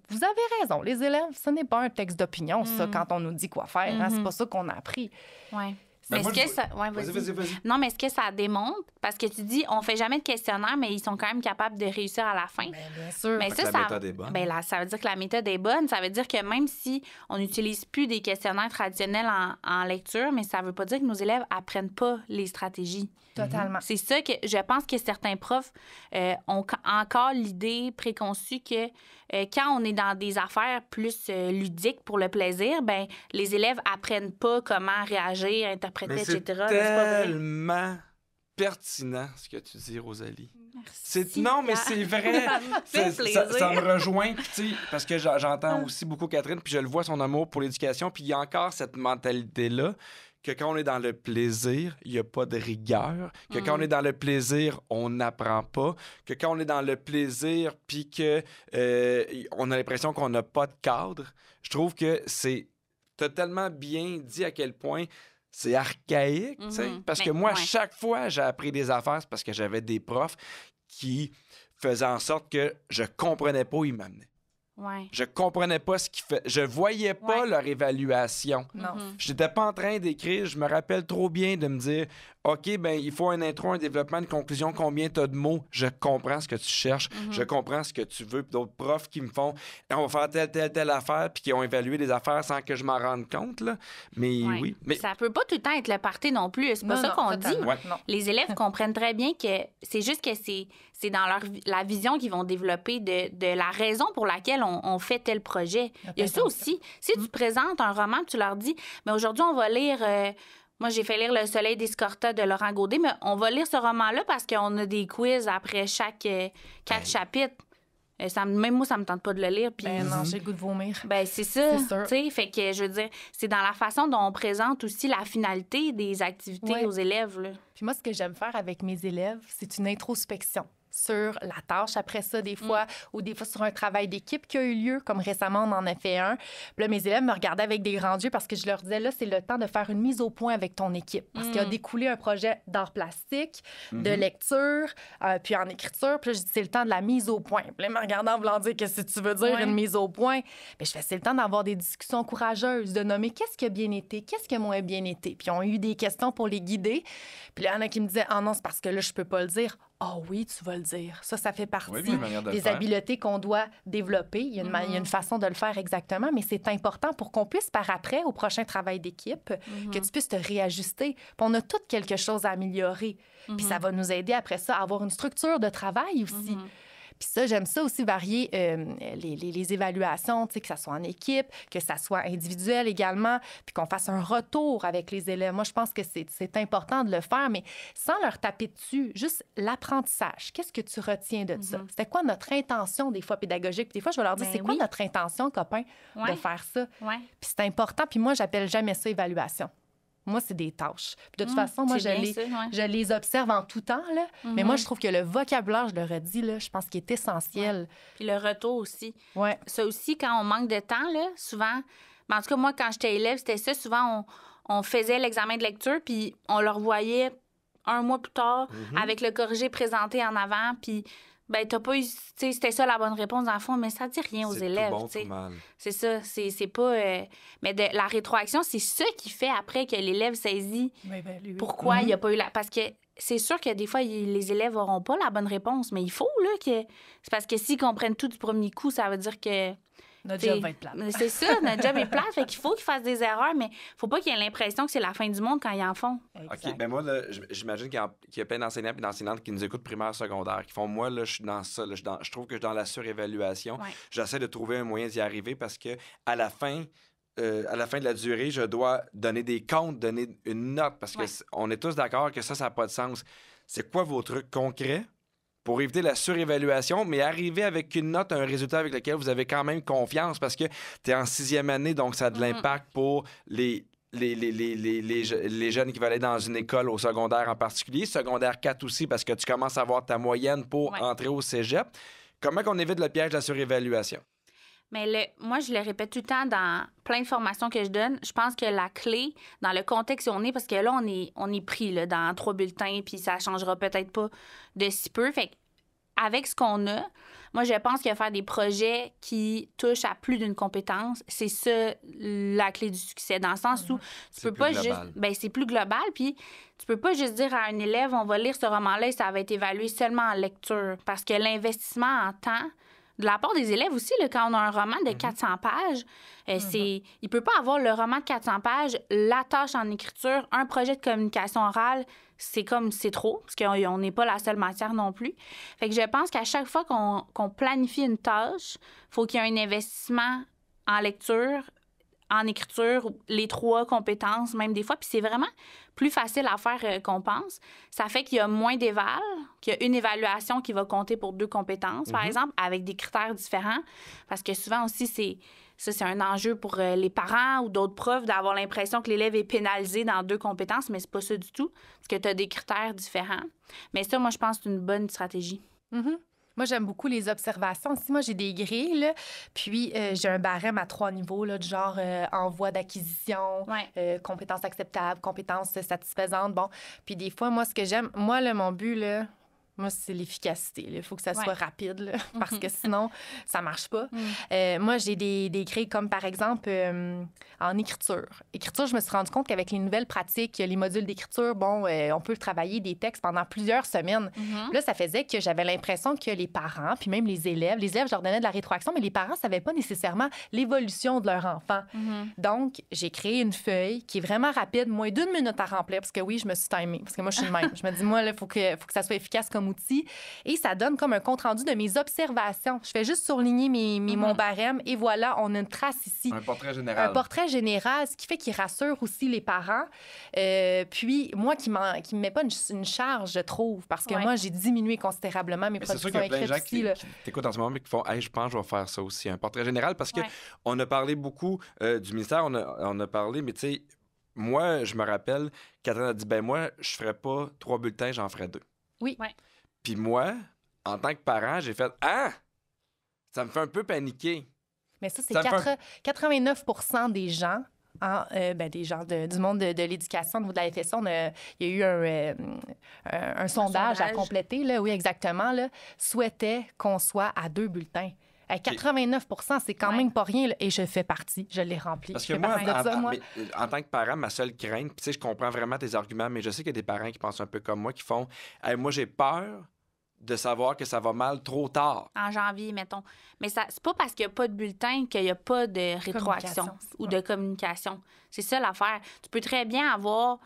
vous avez raison, les élèves, ce n'est pas un texte d'opinion, ça, quand on nous dit quoi faire. Hein, c'est pas ça qu'on a appris. Oui. Ben, Mais moi, est-ce que je- ça... Ouais, Vas-y. Non, mais est-ce que ça démontre? Parce que tu dis, on fait jamais de questionnaire, mais ils sont quand même capables de réussir à la fin. Ben, bien sûr. Mais Fait que la méthode est bonne. Ben là, ça veut dire que la méthode est bonne. Ça veut dire que même si on n'utilise plus des questionnaires traditionnels en lecture, mais ça veut pas dire que nos élèves apprennent pas les stratégies. Totalement. C'est ça que je pense que certains profs ont encore l'idée préconçue que quand on est dans des affaires plus ludiques pour le plaisir, ben les élèves apprennent pas comment réagir, interpréter, Mais etc. c'est Mais c'est pas vrai. tellement pertinent ce que tu dis, Rosalie. Merci, Non, mais Pierre. c'est vrai. Ça me fait plaisir. Ça me rejoint, puis tu sais, parce que j'entends aussi beaucoup Catherine, puis je le vois, son amour pour l'éducation, puis il y a encore cette mentalité-là que quand on est dans le plaisir, il n'y a pas de rigueur, que quand on est dans le plaisir, on n'apprend pas, que quand on est dans le plaisir, puis que on a l'impression qu'on n'a pas de cadre. Je trouve que c'est totalement bien dit à quel point c'est archaïque, tu sais. Parce que Mais, moi, ouais. chaque fois j'ai appris des affaires, c'est parce que j'avais des profs qui faisaient en sorte que je comprenais pas où ils m'amenaient. Ouais. Je comprenais pas ce qu'ils faisaient. Je voyais pas Ouais. leur évaluation. Non. Je n'étais pas en train d'écrire. Je me rappelle trop bien de me dire OK, ben il faut un intro, un développement, une conclusion, combien tu as de mots. Je comprends ce que tu cherches. Je comprends ce que tu veux. Puis d'autres profs qui me font on va faire telle affaire, puis qui ont évalué des affaires sans que je m'en rende compte. Là. Mais Ouais. oui. Mais Ça peut pas tout le temps être le party non plus. C'est pas ça qu'on dit. totalement. Ouais. Non. Les élèves comprennent très bien que c'est juste que c'est dans la vision qu'ils vont développer de la raison pour laquelle on fait tel projet. Il y a ça aussi. Si tu présentes un roman, tu leur dis, mais aujourd'hui, on va lire... moi, j'ai fait lire Le Soleil d'Escorta de Laurent Gaudet, mais on va lire ce roman-là parce qu'on a des quiz après chaque 4 chapitres. Même moi, ça me tente pas de le lire. Puis Ben non, j'ai le goût de vomir. ben c'est ça, C'est sûr. tu sais, fait que je veux dire, c'est dans la façon dont on présente aussi la finalité des activités Ouais. aux élèves là. Puis moi, ce que j'aime faire avec mes élèves, c'est une introspection. sur la tâche après ça, des fois, ou des fois sur un travail d'équipe qui a eu lieu, comme récemment, on en a fait un. Puis là, mes élèves me regardaient avec des grands yeux parce que je leur disais, là, c'est le temps de faire une mise au point avec ton équipe. Parce qu'il a découlé un projet d'art plastique, de lecture, puis en écriture. Puis là, je dis, c'est le temps de la mise au point. Puis là, ils me regardaient en voulant dire, qu'est-ce que tu veux dire, une mise au point? Puis je fais, c'est le temps d'avoir des discussions courageuses, de nommer qu'est-ce qui a bien été, qu'est-ce qui a moins bien été. Puis ils ont eu des questions pour les guider. Puis là, il y en a qui me disaient, ah non, c'est parce que là, je peux pas le dire. Ah oui, tu vas le dire. Ça fait partie des habiletés qu'on doit développer. Il y a une façon de le faire exactement, mais c'est important pour qu'on puisse, par après, au prochain travail d'équipe, que tu puisses te réajuster. Puis on a tout quelque chose à améliorer. Puis ça va nous aider, après ça, à avoir une structure de travail aussi. Puis ça, j'aime ça aussi varier les évaluations, tu sais, que ça soit en équipe, que ça soit individuel également, puis qu'on fasse un retour avec les élèves. Moi, je pense que c'est important de le faire, mais sans leur taper dessus, juste l'apprentissage. Qu'est-ce que tu retiens de ça? C'était quoi notre intention, des fois, pédagogique? Puis des fois, je vais leur dire, c'est quoi notre intention, copain, de faire ça? Puis c'est important. Puis moi, j'appelle jamais ça évaluation. Moi, c'est des tâches. Puis de toute façon, moi, je les observe en tout temps, là. Mais moi, je trouve que le vocabulaire, je le redis, là, je pense qu'il est essentiel. Puis le retour aussi. Ouais. Ça aussi, quand on manque de temps, là, souvent... Mais en tout cas, moi, quand j'étais élève, c'était ça. Souvent, on faisait l'examen de lecture, puis on le revoyait un mois plus tard avec le corrigé présenté en avant, puis... Ben, t'as pas eu... Tu sais, c'était ça la bonne réponse, dans le fond, mais ça dit rien aux élèves, tout bon, tu sais. tout mal. C'est ça, c'est pas... Mais la rétroaction, c'est ça qui fait après que l'élève saisit pourquoi il n'y a pas eu la... Parce que c'est sûr que des fois, les élèves n'auront pas la bonne réponse, mais il faut, là, que... C'est parce que s'ils comprennent tout du premier coup, ça veut dire que... Notre job va être plate. C'est ça, notre job est plate. Fait qu'il faut qu'ils fassent des erreurs, mais faut pas qu'ils aient l'impression que c'est la fin du monde quand ils en font. Exact. OK, ben moi, là, j'imagine qu'il y a plein d'enseignants et d'enseignantes qui nous écoutent primaire, secondaire, qui font, moi, là, je suis dans ça. Là, je trouve que je suis dans la surévaluation. J'essaie de trouver un moyen d'y arriver parce que à la fin de la durée, je dois donner des comptes, donner une note parce que on est tous d'accord que ça n'a pas de sens. C'est quoi vos trucs concrets pour éviter la surévaluation, mais arriver avec une note, un résultat avec lequel vous avez quand même confiance parce que tu es en 6e année, donc ça a de l'impact pour les jeunes qui veulent aller dans une école au secondaire en particulier, secondaire 4 aussi, parce que tu commences à avoir ta moyenne pour entrer au cégep. Comment on évite le piège de la surévaluation? Mais moi, je le répète tout le temps dans plein de formations que je donne. Je pense que la clé, dans le contexte où on est, parce que là, on est pris là, dans 3 bulletins, puis ça changera peut-être pas de si peu. Fait avec ce qu'on a, moi, je pense que faire des projets qui touchent à plus d'une compétence, c'est ça la clé du succès. Dans le sens où tu peux pas juste... Ben, c'est plus global, puis tu peux pas juste dire à un élève, on va lire ce roman-là et ça va être évalué seulement en lecture. Parce que l'investissement en temps... De la part des élèves aussi, là, quand on a un roman de 400 pages, il peut pas avoir le roman de 400 pages, la tâche en écriture, un projet de communication orale, c'est trop, parce qu'on n'est pas la seule matière non plus. Fait que je pense qu'à chaque fois qu'on planifie une tâche, il faut qu'il y ait un investissement en lecture, en écriture, les 3 compétences, même des fois. Puis c'est vraiment plus facile à faire qu'on pense. Ça fait qu'il y a moins d'éval, qu'il y a une évaluation qui va compter pour 2 compétences, par exemple, avec des critères différents. Parce que souvent aussi, c'est un enjeu pour les parents ou d'autres profs d'avoir l'impression que l'élève est pénalisé dans 2 compétences, mais c'est pas ça du tout, parce que tu as des critères différents. Mais ça, moi, je pense que c'est une bonne stratégie. Moi, j'aime beaucoup les observations. Si moi, j'ai des grilles, là, puis j'ai un barème à 3 niveaux, là, du genre envoi d'acquisition, compétences acceptables, compétences satisfaisantes. Bon, puis des fois, moi, ce que j'aime, moi, là, mon but, là, moi, c'est l'efficacité. Il faut que ça soit rapide, là, parce que sinon, ça marche pas. Moi, j'ai des grilles comme, par exemple, en écriture. Écriture, je me suis rendu compte qu'avec les nouvelles pratiques, les modules d'écriture, bon, on peut travailler des textes pendant plusieurs semaines. Là, ça faisait que j'avais l'impression que les parents, puis même les élèves, je leur donnais de la rétroaction, mais les parents savaient pas nécessairement l'évolution de leur enfant. Donc, j'ai créé une feuille qui est vraiment rapide, moins d'1 minute à remplir, parce que oui, je me suis timée, parce que moi, je suis le même. Je me dis, moi, il faut que ça soit efficace comme outil. Et ça donne comme un compte-rendu de mes observations. Je fais juste surligner mon barème et voilà, on a une trace ici. Un portrait général. Un portrait général, ce qui fait qu'il rassure aussi les parents. Puis moi, qui me met pas une charge, je trouve, parce que moi, j'ai diminué considérablement mes productions écrites. C'est sûr qu'il y a plein de gens qui t'écoutent en ce moment et qui font « Hey, je pense que je vais faire ça aussi, un portrait général », parce que on a parlé beaucoup du ministère, on a parlé, mais tu sais, moi, je me rappelle, Catherine a dit « Ben moi, je ferais pas 3 bulletins, j'en ferais 2. » Oui. Puis moi, en tant que parent, j'ai fait « Ah! » Ça me fait un peu paniquer. Mais ça, c'est 89 des gens, des gens du monde de l'éducation, au niveau de la FSA. Il y a eu un sondage à compléter, là, oui, exactement, là, souhaitait qu'on soit à 2 bulletins. À 89 c'est quand même pas rien, là, et je fais partie, je l'ai rempli. Parce que moi, en tant que parent, ma seule crainte, puis tu sais, je comprends vraiment tes arguments, mais je sais qu'il y a des parents qui pensent un peu comme moi, qui font hey, moi, j'ai peur de savoir que ça va mal trop tard. En janvier, mettons. Mais c'est pas parce qu'il n'y a pas de bulletin qu'il n'y a pas de rétroaction ou de communication. C'est ça l'affaire. Tu peux très bien avoir...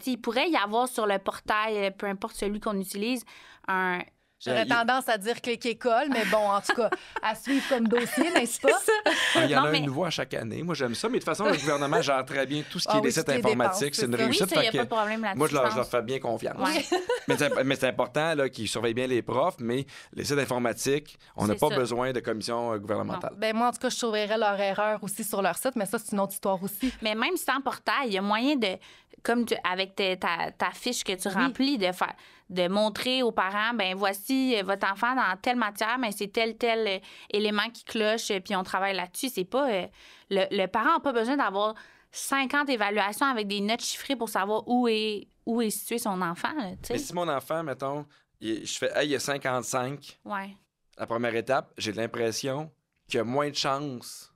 il pourrait y avoir sur le portail, peu importe celui qu'on utilise, un... J'aurais tendance à dire clic école, mais bon, en tout cas, à suivre comme dossier, n'est-ce pas? Il y en a un nouveau à chaque année. Moi, j'aime ça. Mais de toute façon, le gouvernement gère très bien tout ce qui est des sites informatiques. C'est une réussite. Oui, ça, il n'y a pas de problème là-dessus. Moi, je leur fais bien confiance. Ouais. mais c'est important là, qu'ils surveillent bien les profs, mais les sites informatiques, on n'a pas besoin de commission gouvernementale. Ben, moi, en tout cas, je surveillerais leur erreur aussi sur leur site, mais ça, c'est une autre histoire aussi. Mais même sans portail, il y a moyen de, avec ta fiche que tu remplis, de montrer aux parents, ben voici votre enfant dans telle matière, mais c'est tel élément qui cloche, puis on travaille là-dessus. C'est pas... le parent n'a pas besoin d'avoir 50 évaluations avec des notes chiffrées pour savoir où est situé son enfant. Là, mais si mon enfant, mettons, je fais « Hey, il y a 55 », la première étape, j'ai l'impression qu'il y a moins de chances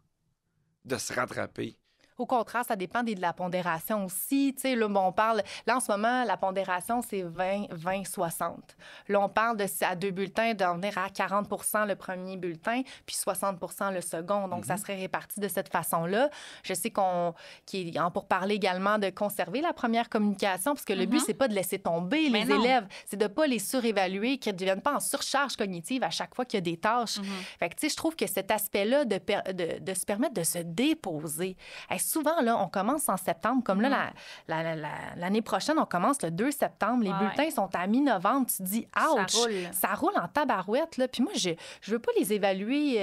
de se rattraper. Au contraire, ça dépend de la pondération aussi. Tu sais, là, on parle... Là, en ce moment, la pondération, c'est 20-60. Là, on parle à 2 bulletins d'en venir à 40 le premier bulletin, puis 60 le second. Donc, ça serait réparti de cette façon-là. Je sais qu'il est pour parler également de conserver la première communication, parce que le but, c'est pas de laisser tomber les élèves, c'est de pas les surévaluer, qu'ils ne deviennent pas en surcharge cognitive à chaque fois qu'il y a des tâches. Fait que, tu sais, je trouve que cet aspect-là de se permettre de se déposer... Souvent, là, on commence en septembre. Comme là, l'année prochaine, on commence le 2 septembre. Les bulletins sont à mi-novembre. Tu te dis, ouch! Ça roule en tabarouette. Là. Puis moi, je veux pas les évaluer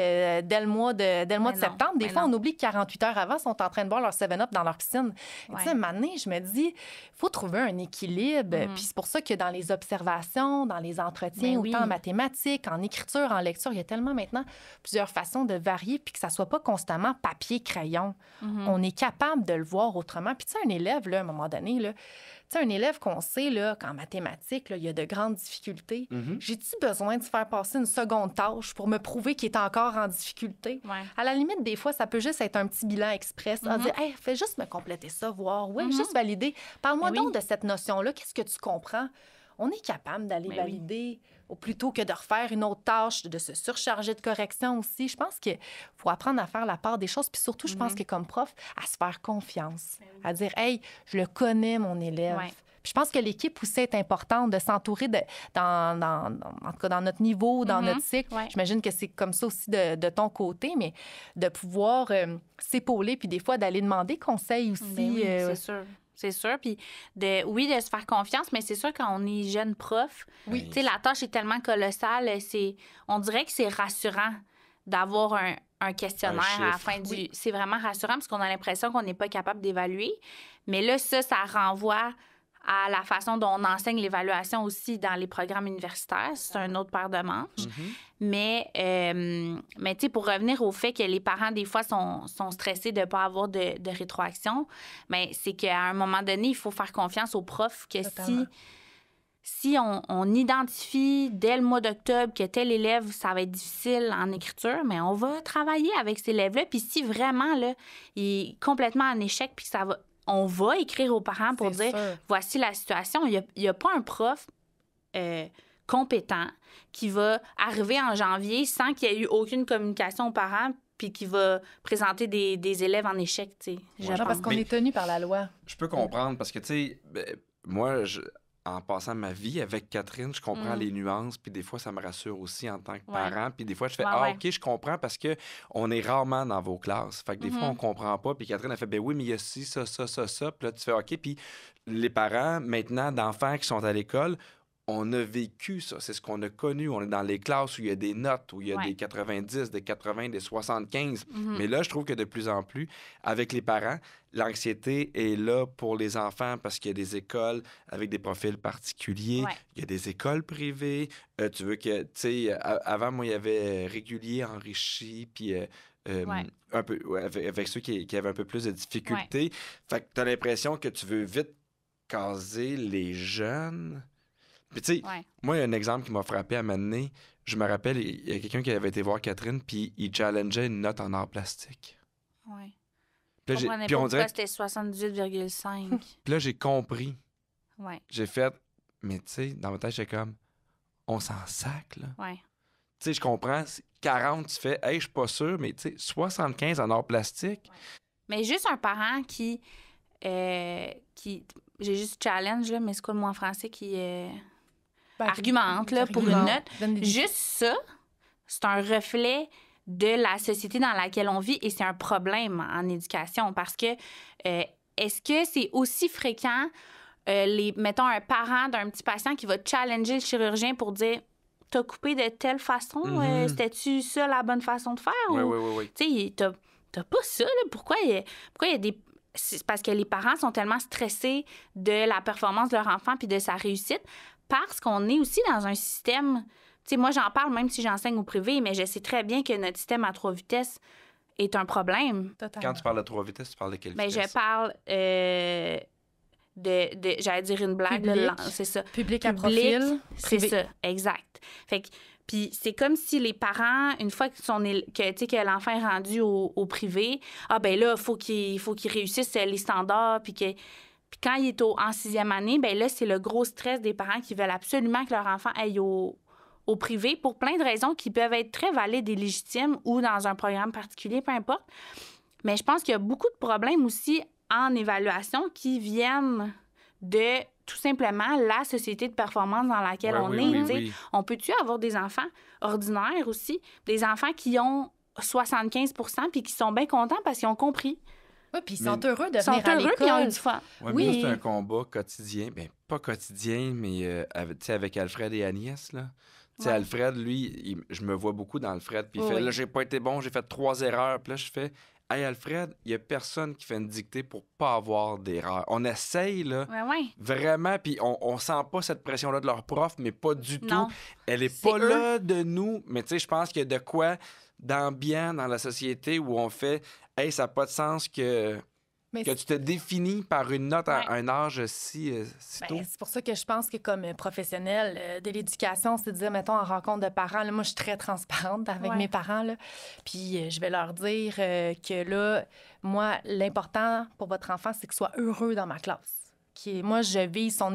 dès le mois de septembre. Des fois, on oublie que 48 heures avant, ils sont en train de boire leur 7-Up dans leur piscine. Tu sais, maintenant, je me dis, il faut trouver un équilibre. Puis c'est pour ça que dans les observations, dans les entretiens, autant en mathématiques, en écriture, en lecture, il y a tellement maintenant plusieurs façons de varier puis que ça soit pas constamment papier-crayon. On est capable de le voir autrement. Puis tu sais, un élève, là, à un moment donné, là, tu sais, un élève qu'on sait là, qu'en mathématiques, là, il y a de grandes difficultés. J'ai-tu besoin de se faire passer une seconde tâche pour me prouver qu'il est encore en difficulté? À la limite, des fois, ça peut juste être un petit bilan express. Dire, hey, fais juste me compléter ça, voir. Ouais, juste valider. Parle-moi donc de cette notion-là. Qu'est-ce que tu comprends? On est capable d'aller valider plutôt que de refaire une autre tâche, de se surcharger de correction aussi. Je pense qu'il faut apprendre à faire la part des choses. Puis surtout, je pense que comme prof, à se faire confiance, à dire, hey, je le connais, mon élève. Puis je pense que l'équipe aussi est importante de s'entourer en tout cas dans notre niveau, dans notre cycle. J'imagine que c'est comme ça aussi de ton côté, mais de pouvoir s'épauler puis des fois d'aller demander conseil aussi. C'est sûr. C'est sûr. Puis, de se faire confiance, mais c'est sûr, quand on est jeune prof, tu sais, la tâche est tellement colossale, on dirait que c'est rassurant d'avoir un questionnaire à la fin du... C'est vraiment rassurant parce qu'on a l'impression qu'on n'est pas capable d'évaluer. Mais là, ça renvoie à la façon dont on enseigne l'évaluation aussi dans les programmes universitaires. C'est un autre paire de manches. Mais tu sais, pour revenir au fait que les parents, des fois, sont stressés de ne pas avoir de rétroaction, bien, c'est qu'à un moment donné, il faut faire confiance aux profs que si on identifie dès le mois d'octobre que tel élève, ça va être difficile en écriture, mais on va travailler avec cet élève-là. Puis si vraiment, là, il est complètement en échec, puis on va écrire aux parents pour dire, voici la situation. Il n'y a pas un prof compétent qui va arriver en janvier sans qu'il y ait eu aucune communication aux parents puis qui va présenter des élèves en échec, tu sais. Parce qu'on est tenu par la loi. Je peux comprendre parce que, tu sais, moi, en passant ma vie avec Catherine, je comprends les nuances, puis des fois, ça me rassure aussi en tant que parent. Puis des fois, je fais OK, je comprends parce qu'on est rarement dans vos classes. Fait que des fois, on comprend pas. Puis Catherine a fait ben oui, mais il y a ci, ça. Puis là, tu fais OK. Puis les parents, maintenant, d'enfants qui sont à l'école, on a vécu ça, c'est ce qu'on a connu. On est dans les classes où il y a des notes, où il y a Ouais. des 90, des 80, des 75. Mhm. Mais là, je trouve que de plus en plus, avec les parents, l'anxiété est là pour les enfants parce qu'il y a des écoles avec des profils particuliers. Ouais. Il y a des écoles privées. Tu veux que, tu sais, avant, moi, il y avait régulier, enrichi, puis Ouais. un peu, ouais, avec ceux qui avaient un peu plus de difficultés. Fait que tu as l'impression que tu veux vite caser les jeunes. Puis, tu sais, Ouais. moi, il y a un exemple qui m'a frappé à un moment donné. Je me rappelle, il y a quelqu'un qui avait été voir Catherine, puis il challengeait une note en art plastique. Ouais. Puis là, Je comprenais puis pas on dirait, pourquoi c'était 78,5. puis là, j'ai compris. Ouais. J'ai fait, mais tu sais, dans ma tête, j'étais comme, on s'en sac, là. Ouais. Tu sais, je comprends, 40, tu fais, hey, je suis pas sûr, mais tu sais, 75 en art plastique. Mais juste un parent qui j'ai juste challenge, là, mais c'est quoi le mot en français qui argumente là, pour une note. Juste ça, c'est un reflet de la société dans laquelle on vit et c'est un problème en éducation parce que est-ce que c'est aussi fréquent, mettons, un parent d'un petit patient qui va challenger le chirurgien pour dire « T'as coupé de telle façon? C'était-tu ça la bonne façon de faire? » Oui, ou, oui, oui, oui. Tu sais, t'as pas ça, là. Pourquoi il y a des... C'est parce que les parents sont tellement stressés de la performance de leur enfant puis de sa réussite parce qu'on est aussi dans un système... Tu sais, moi, j'en parle même si j'enseigne au privé, mais je sais très bien que notre système à 3 vitesses est un problème. Quand tu parles de 3 vitesses, tu parles de quelle Ben, vitesse? je parle j'allais dire une blague, Public. là, c'est ça. Public à Public, profil. c'est privé. ça, exact. Fait que, puis c'est comme si les parents, une fois que que l'enfant est rendu au privé, ah ben là, faut qu'il réussisse les standards, puis quand il est en 6e année, ben là, c'est le gros stress des parents qui veulent absolument que leur enfant aille au privé pour plein de raisons qui peuvent être très valides et légitimes ou dans un programme particulier, peu importe. Mais je pense qu'il y a beaucoup de problèmes aussi en évaluation qui viennent de tout simplement la société de performance dans laquelle on est. Oui, tu sais. oui. On peut-tu avoir des enfants ordinaires aussi, des enfants qui ont 75 puis qui sont bien contents parce qu'ils ont compris. Oui, puis ils Mais- sont heureux de Ils sont venir à heureux puis ils ont eu l'école. du fun. Ouais, Oui. mais là, c'est un combat quotidien. Ben, pas quotidien, mais avec Alfred et Agnès, là. Tu sais, Ouais. Alfred, lui, je me vois beaucoup dans Alfred. Puis il fait, Oui. là, j'ai pas été bon, j'ai fait 3 erreurs. Puis là, je fais, hey, Alfred, il y a personne qui fait une dictée pour pas avoir d'erreurs. On essaye, là, Ouais. vraiment, puis on sent pas cette pression-là de leur prof, mais pas du Non. tout. Elle est C'est pas eux. là de nous. Mais tu sais, je pense qu'il y a de quoi d'ambiant dans la société où on fait, hey, ça n'a pas de sens que Mais tu te définis par une note à Ouais. un âge si tôt. ben, c'est pour ça que je pense que comme professionnel de l'éducation, c'est de dire, mettons, en rencontre de parents, là, moi, je suis très transparente avec Ouais. mes parents, là, puis je vais leur dire que là, moi, l'important pour votre enfant, c'est qu'il soit heureux dans ma classe. Moi, je vise son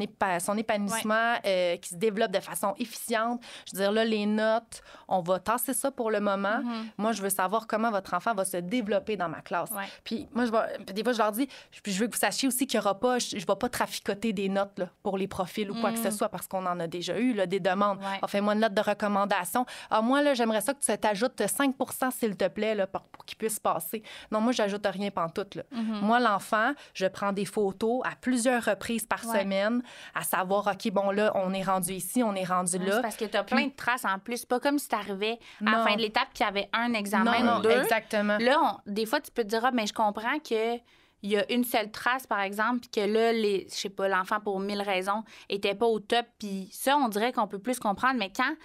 épanouissement qui se développe de façon efficiente. Je veux dire, là, les notes, on va tasser ça pour le moment. Moi, je veux savoir comment votre enfant va se développer dans ma classe. Ouais. Puis moi, des fois, je leur dis, puis je veux que vous sachiez aussi qu'il n'y aura pas, je ne vais pas traficoter des notes là, pour les profils ou quoi que ce soit, parce qu'on en a déjà eu, là, des demandes. Ouais. Ah, fais-moi une note de recommandation. Ah, moi, là, j'aimerais ça que tu t'ajoutes 5 s'il te plaît, là, pour qu'il puisse passer. Non, moi, j'ajoute rien pantoute. Là. Moi, l'enfant, je prends des photos à plusieurs reprises par Ouais. semaine, à savoir, OK, bon, là, on est rendu ici, on est rendu C'est là. parce que tu as plein de traces en plus. Pas comme si tu arrivais à Non. la fin de l'étape qu'il y avait un examen Non, ou deux. exactement. Là, des fois, tu peux te dire, ah, mais je comprends que il y a une seule trace, par exemple, puis que là, je sais pas, l'enfant, pour 1000 raisons, était pas au top. Puis ça, on dirait qu'on peut plus comprendre. Mais quand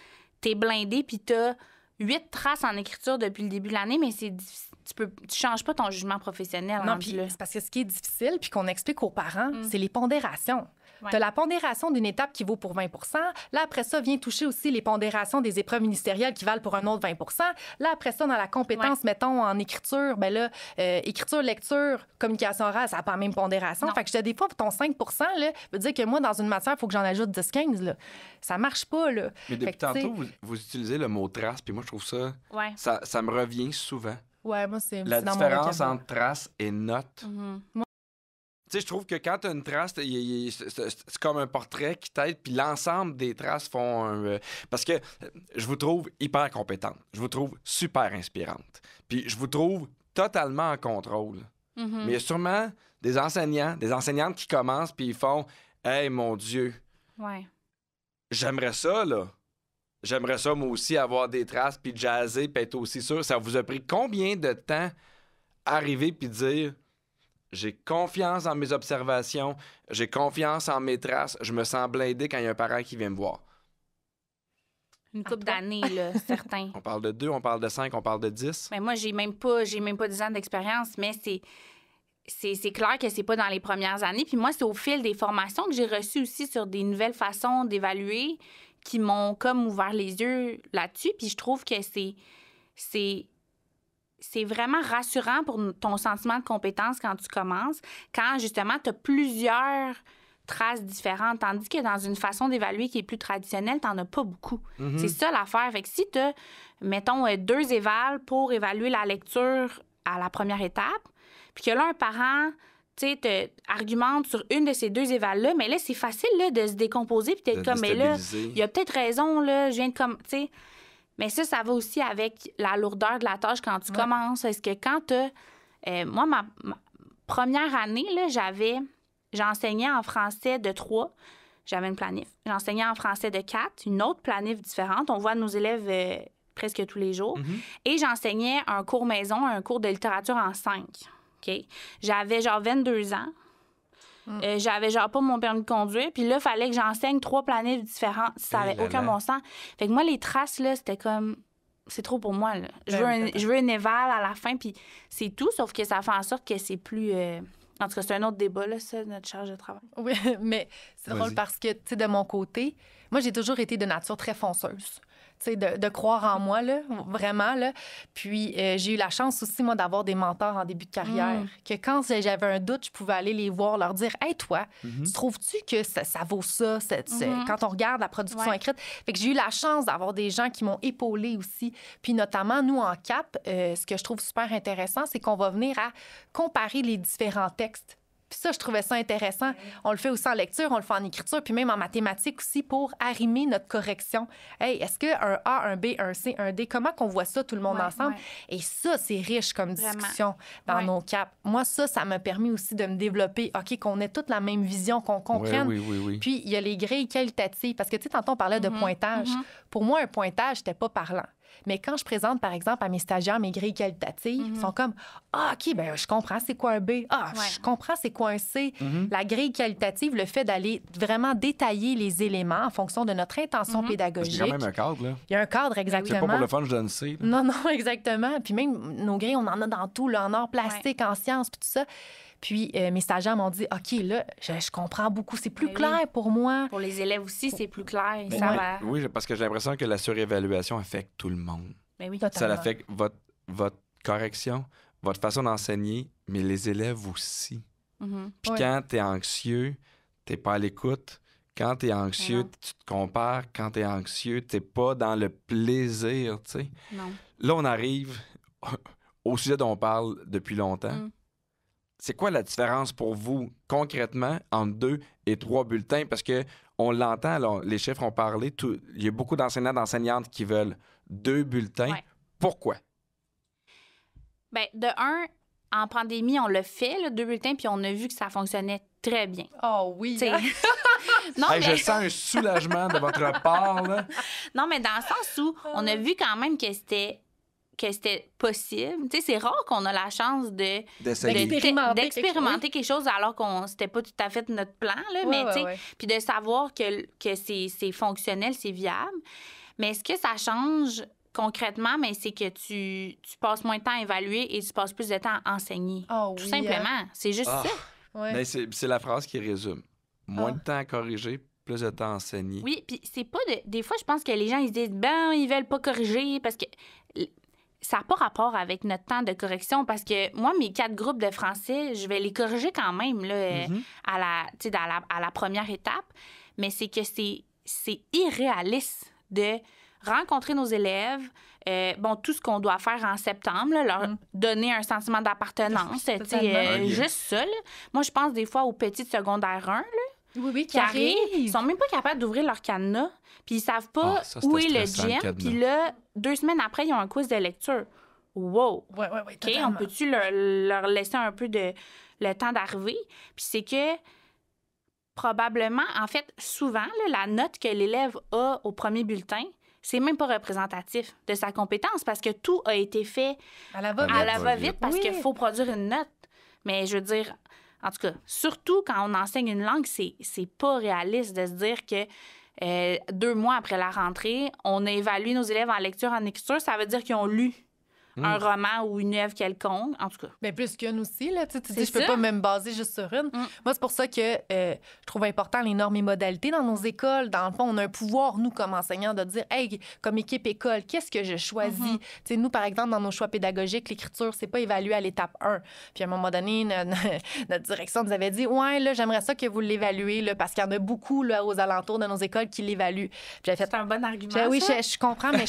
t'es blindé, puis t'as 8 traces en écriture depuis le début de l'année, mais c'est difficile. Tu changes pas ton jugement professionnel. Non, rendu puis là. c'est parce que ce qui est difficile, puis qu'on explique aux parents, c'est les pondérations. Ouais. Tu as la pondération d'une étape qui vaut pour 20 Là, après ça, vient toucher aussi les pondérations des épreuves ministérielles qui valent pour un autre 20 Là, après ça, dans la compétence, mettons, en écriture, ben là, écriture, lecture, communication orale, ça n'a pas la même pondération. Non. Fait que je te dis, des fois, ton 5 là, veut dire que moi, dans une matière, il faut que j'en ajoute 10-15. Là. Ça marche pas, là. Mais Fait depuis que, tu sais, tantôt, vous utilisez le mot trace, puis moi, je trouve ça, Ouais. ça me revient souvent. Ouais, moi, c'est La c'est dans mon différence vocabulaire. entre trace et note. Mhm. Tu sais, je trouve que quand tu as une trace, c'est comme un portrait qui t'aide, puis l'ensemble des traces font un... parce que je vous trouve hyper compétente. Je vous trouve super inspirante. Puis je vous trouve totalement en contrôle. Mhm. Mais il y a sûrement des enseignants, des enseignantes qui commencent, puis ils font « Hey, mon Dieu, Ouais. j'aimerais ça, là. J'aimerais ça, moi aussi, avoir des traces, puis jazzer, puis être aussi sûr. Ça vous a pris combien de temps arriver puis dire j'ai confiance en mes observations, j'ai confiance en mes traces, je me sens blindé quand il y a un parent qui vient me voir? Une couple d'années, là, certains. On parle de 2, on parle de 5, on parle de 10. Mais moi, j'ai même pas 10 ans d'expérience, mais c'est clair que c'est pas dans les premières années. Puis moi, c'est au fil des formations que j'ai reçues aussi sur des nouvelles façons d'évaluer qui m'ont comme ouvert les yeux là-dessus. Puis je trouve que c'est vraiment rassurant pour ton sentiment de compétence quand tu commences, quand justement tu as plusieurs traces différentes, tandis que dans une façon d'évaluer qui est plus traditionnelle, t'en as pas beaucoup. Mm-hmm. C'est ça l'affaire. Fait que si tu as, mettons, 2 évals pour évaluer la lecture à la première étape, puis que là, un parent, tu sais, te argumente sur une de ces 2 évals-là, mais là, c'est facile là, de se décomposer puis d'être comme, mais là, il y a peut-être raison, là, je viens de comme, tu sais. Mais ça va aussi avec la lourdeur de la tâche quand tu commences. Est-ce que quand tu moi, ma première année, là, j'enseignais en français de 3. J'avais une planif. J'enseignais en français de 4, une autre planif différente. On voit nos élèves presque tous les jours. Mm-hmm. Et j'enseignais un cours maison, un cours de littérature en 5. OK? J'avais genre 22 ans. J'avais genre pas mon permis de conduire. Puis là, il fallait que j'enseigne 3 planifs différents. Ça avait aucun bon sens. Fait que moi, les traces, là, c'était comme... C'est trop pour moi, là. Je veux une éval à la fin, puis c'est tout. Sauf que ça fait en sorte que c'est plus... En tout cas, c'est un autre débat, là, ça, notre charge de travail. Oui, mais c'est drôle parce que, tu sais, de mon côté, moi, j'ai toujours été de nature très fonceuse. Tu sais, de croire en moi, là, vraiment, là. Puis, j'ai eu la chance aussi, moi, d'avoir des mentors en début de carrière. Que quand j'avais un doute, je pouvais aller les voir, leur dire « Hey, toi, tu trouves-tu que ça vaut ça, quand on regarde la production écrite? » Fait que j'ai eu la chance d'avoir des gens qui m'ont épaulée aussi. Puis, notamment, nous, en CAP, ce que je trouve super intéressant, c'est qu'on va venir à comparer les différents textes. Puis ça, je trouvais ça intéressant. On le fait aussi en lecture, on le fait en écriture, puis même en mathématiques aussi pour arrimer notre correction. Hey, est-ce qu'un A, un B, un C, un D, comment qu'on voit ça tout le monde ensemble? Et ça, c'est riche comme discussion dans nos caps. Moi, ça m'a permis aussi de me développer, OK, qu'on ait toute la même vision, qu'on comprenne. Oui. Puis il y a les grilles qualitatives. Parce que, tu sais, tantôt, on parlait de pointage. Pour moi, un pointage, c'était pas parlant. Mais quand je présente, par exemple, à mes stagiaires mes grilles qualitatives, ils sont comme « Ah, OK, ben je comprends c'est quoi un B. Ah, je comprends c'est quoi un C. La grille qualitative, le fait d'aller vraiment détailler les éléments en fonction de notre intention pédagogique. Parce qu'il y a quand même un cadre, là. Il y a un cadre, exactement. C'est pas pour le fun, je donne C. Là. Non, exactement. Puis même nos grilles, on en a dans tout, là, en art plastique, en sciences, puis tout ça. Puis mes stagiaires m'ont dit, OK, là, je comprends beaucoup. C'est plus clair pour moi. Pour les élèves aussi, c'est plus clair. Oui, parce que j'ai l'impression que la surévaluation affecte tout le monde. Mais oui, totalement. Ça affecte votre correction, votre façon d'enseigner, mais les élèves aussi. Puis quand t'es anxieux, t'es pas à l'écoute. Quand t'es anxieux, tu te compares. Quand t'es anxieux, t'es pas dans le plaisir, tu sais. Non. Là, on arrive au sujet dont on parle depuis longtemps. C'est quoi la différence pour vous, concrètement, entre 2 et 3 bulletins? Parce que on l'entend, là, les chiffres ont parlé. Il y a beaucoup d'enseignants, d'enseignantes qui veulent 2 bulletins. Ouais. Pourquoi? Bien, de un, en pandémie, on l'a fait, là, 2 bulletins, puis on a vu que ça fonctionnait très bien. Oh oui! Non, hey, mais... Je sens un soulagement de votre part, là. Non, mais dans le sens où on a vu quand même que c'était possible. Tu sais, c'est rare qu'on a la chance d'expérimenter quelque chose alors qu'on c'était pas tout à fait notre plan, là, mais tu sais, puis de savoir que c'est fonctionnel, c'est viable. Mais ce que ça change concrètement, mais c'est que tu passes moins de temps à évaluer et tu passes plus de temps à enseigner. Tout simplement. C'est juste ça. Ouais. Mais c'est la phrase qui résume. Moins de temps à corriger, plus de temps à enseigner. Oui, puis c'est pas des fois, je pense que les gens, ils se disent, ils veulent pas corriger parce que ça n'a pas rapport avec notre temps de correction parce que moi, mes 4 groupes de français, je vais les corriger quand même là, à la première étape. Mais c'est que c'est irréaliste de rencontrer nos élèves, tout ce qu'on doit faire en septembre, là, leur donner un sentiment d'appartenance, juste ça. Là. Moi, je pense des fois aux petits de secondaire 1, là, qui arrivent. Ils sont même pas capables d'ouvrir leur cadenas, puis ils savent pas où est le gym, puis là, 2 semaines après, ils ont un quiz de lecture. Wow! Oui, OK, on peut-tu leur laisser un peu de le temps d'arriver? Puis c'est que probablement, en fait, souvent, là, la note que l'élève a au premier bulletin, c'est même pas représentatif de sa compétence parce que tout a été fait À la va-vite. à la va-vite parce Oui. qu'il faut produire une note. Mais je veux dire, en tout cas, surtout quand on enseigne une langue, c'est pas réaliste de se dire que 2 mois après la rentrée, on a évalué nos élèves en lecture, en écriture. Ça veut dire qu'ils ont lu un roman ou une œuvre quelconque, en tout cas. Bien, plus qu'une aussi, là. Tu C'est dis, je peux ça. pas me baser juste sur une. Moi, c'est pour ça que je trouve important les normes et modalités dans nos écoles. Dans le fond, on a un pouvoir, nous, comme enseignants, de dire, hey, comme équipe école, qu'est-ce que je choisis? Tu sais, nous, par exemple, dans nos choix pédagogiques, l'écriture, c'est pas évalué à l'étape 1. Puis à un moment donné, notre direction nous avait dit, ouais, là, j'aimerais ça que vous l'évaluez, là, parce qu'il y en a beaucoup, là, aux alentours de nos écoles qui l'évaluent. Puis j'avais fait, C'est un bon argument, oui, ça. je comprends, mais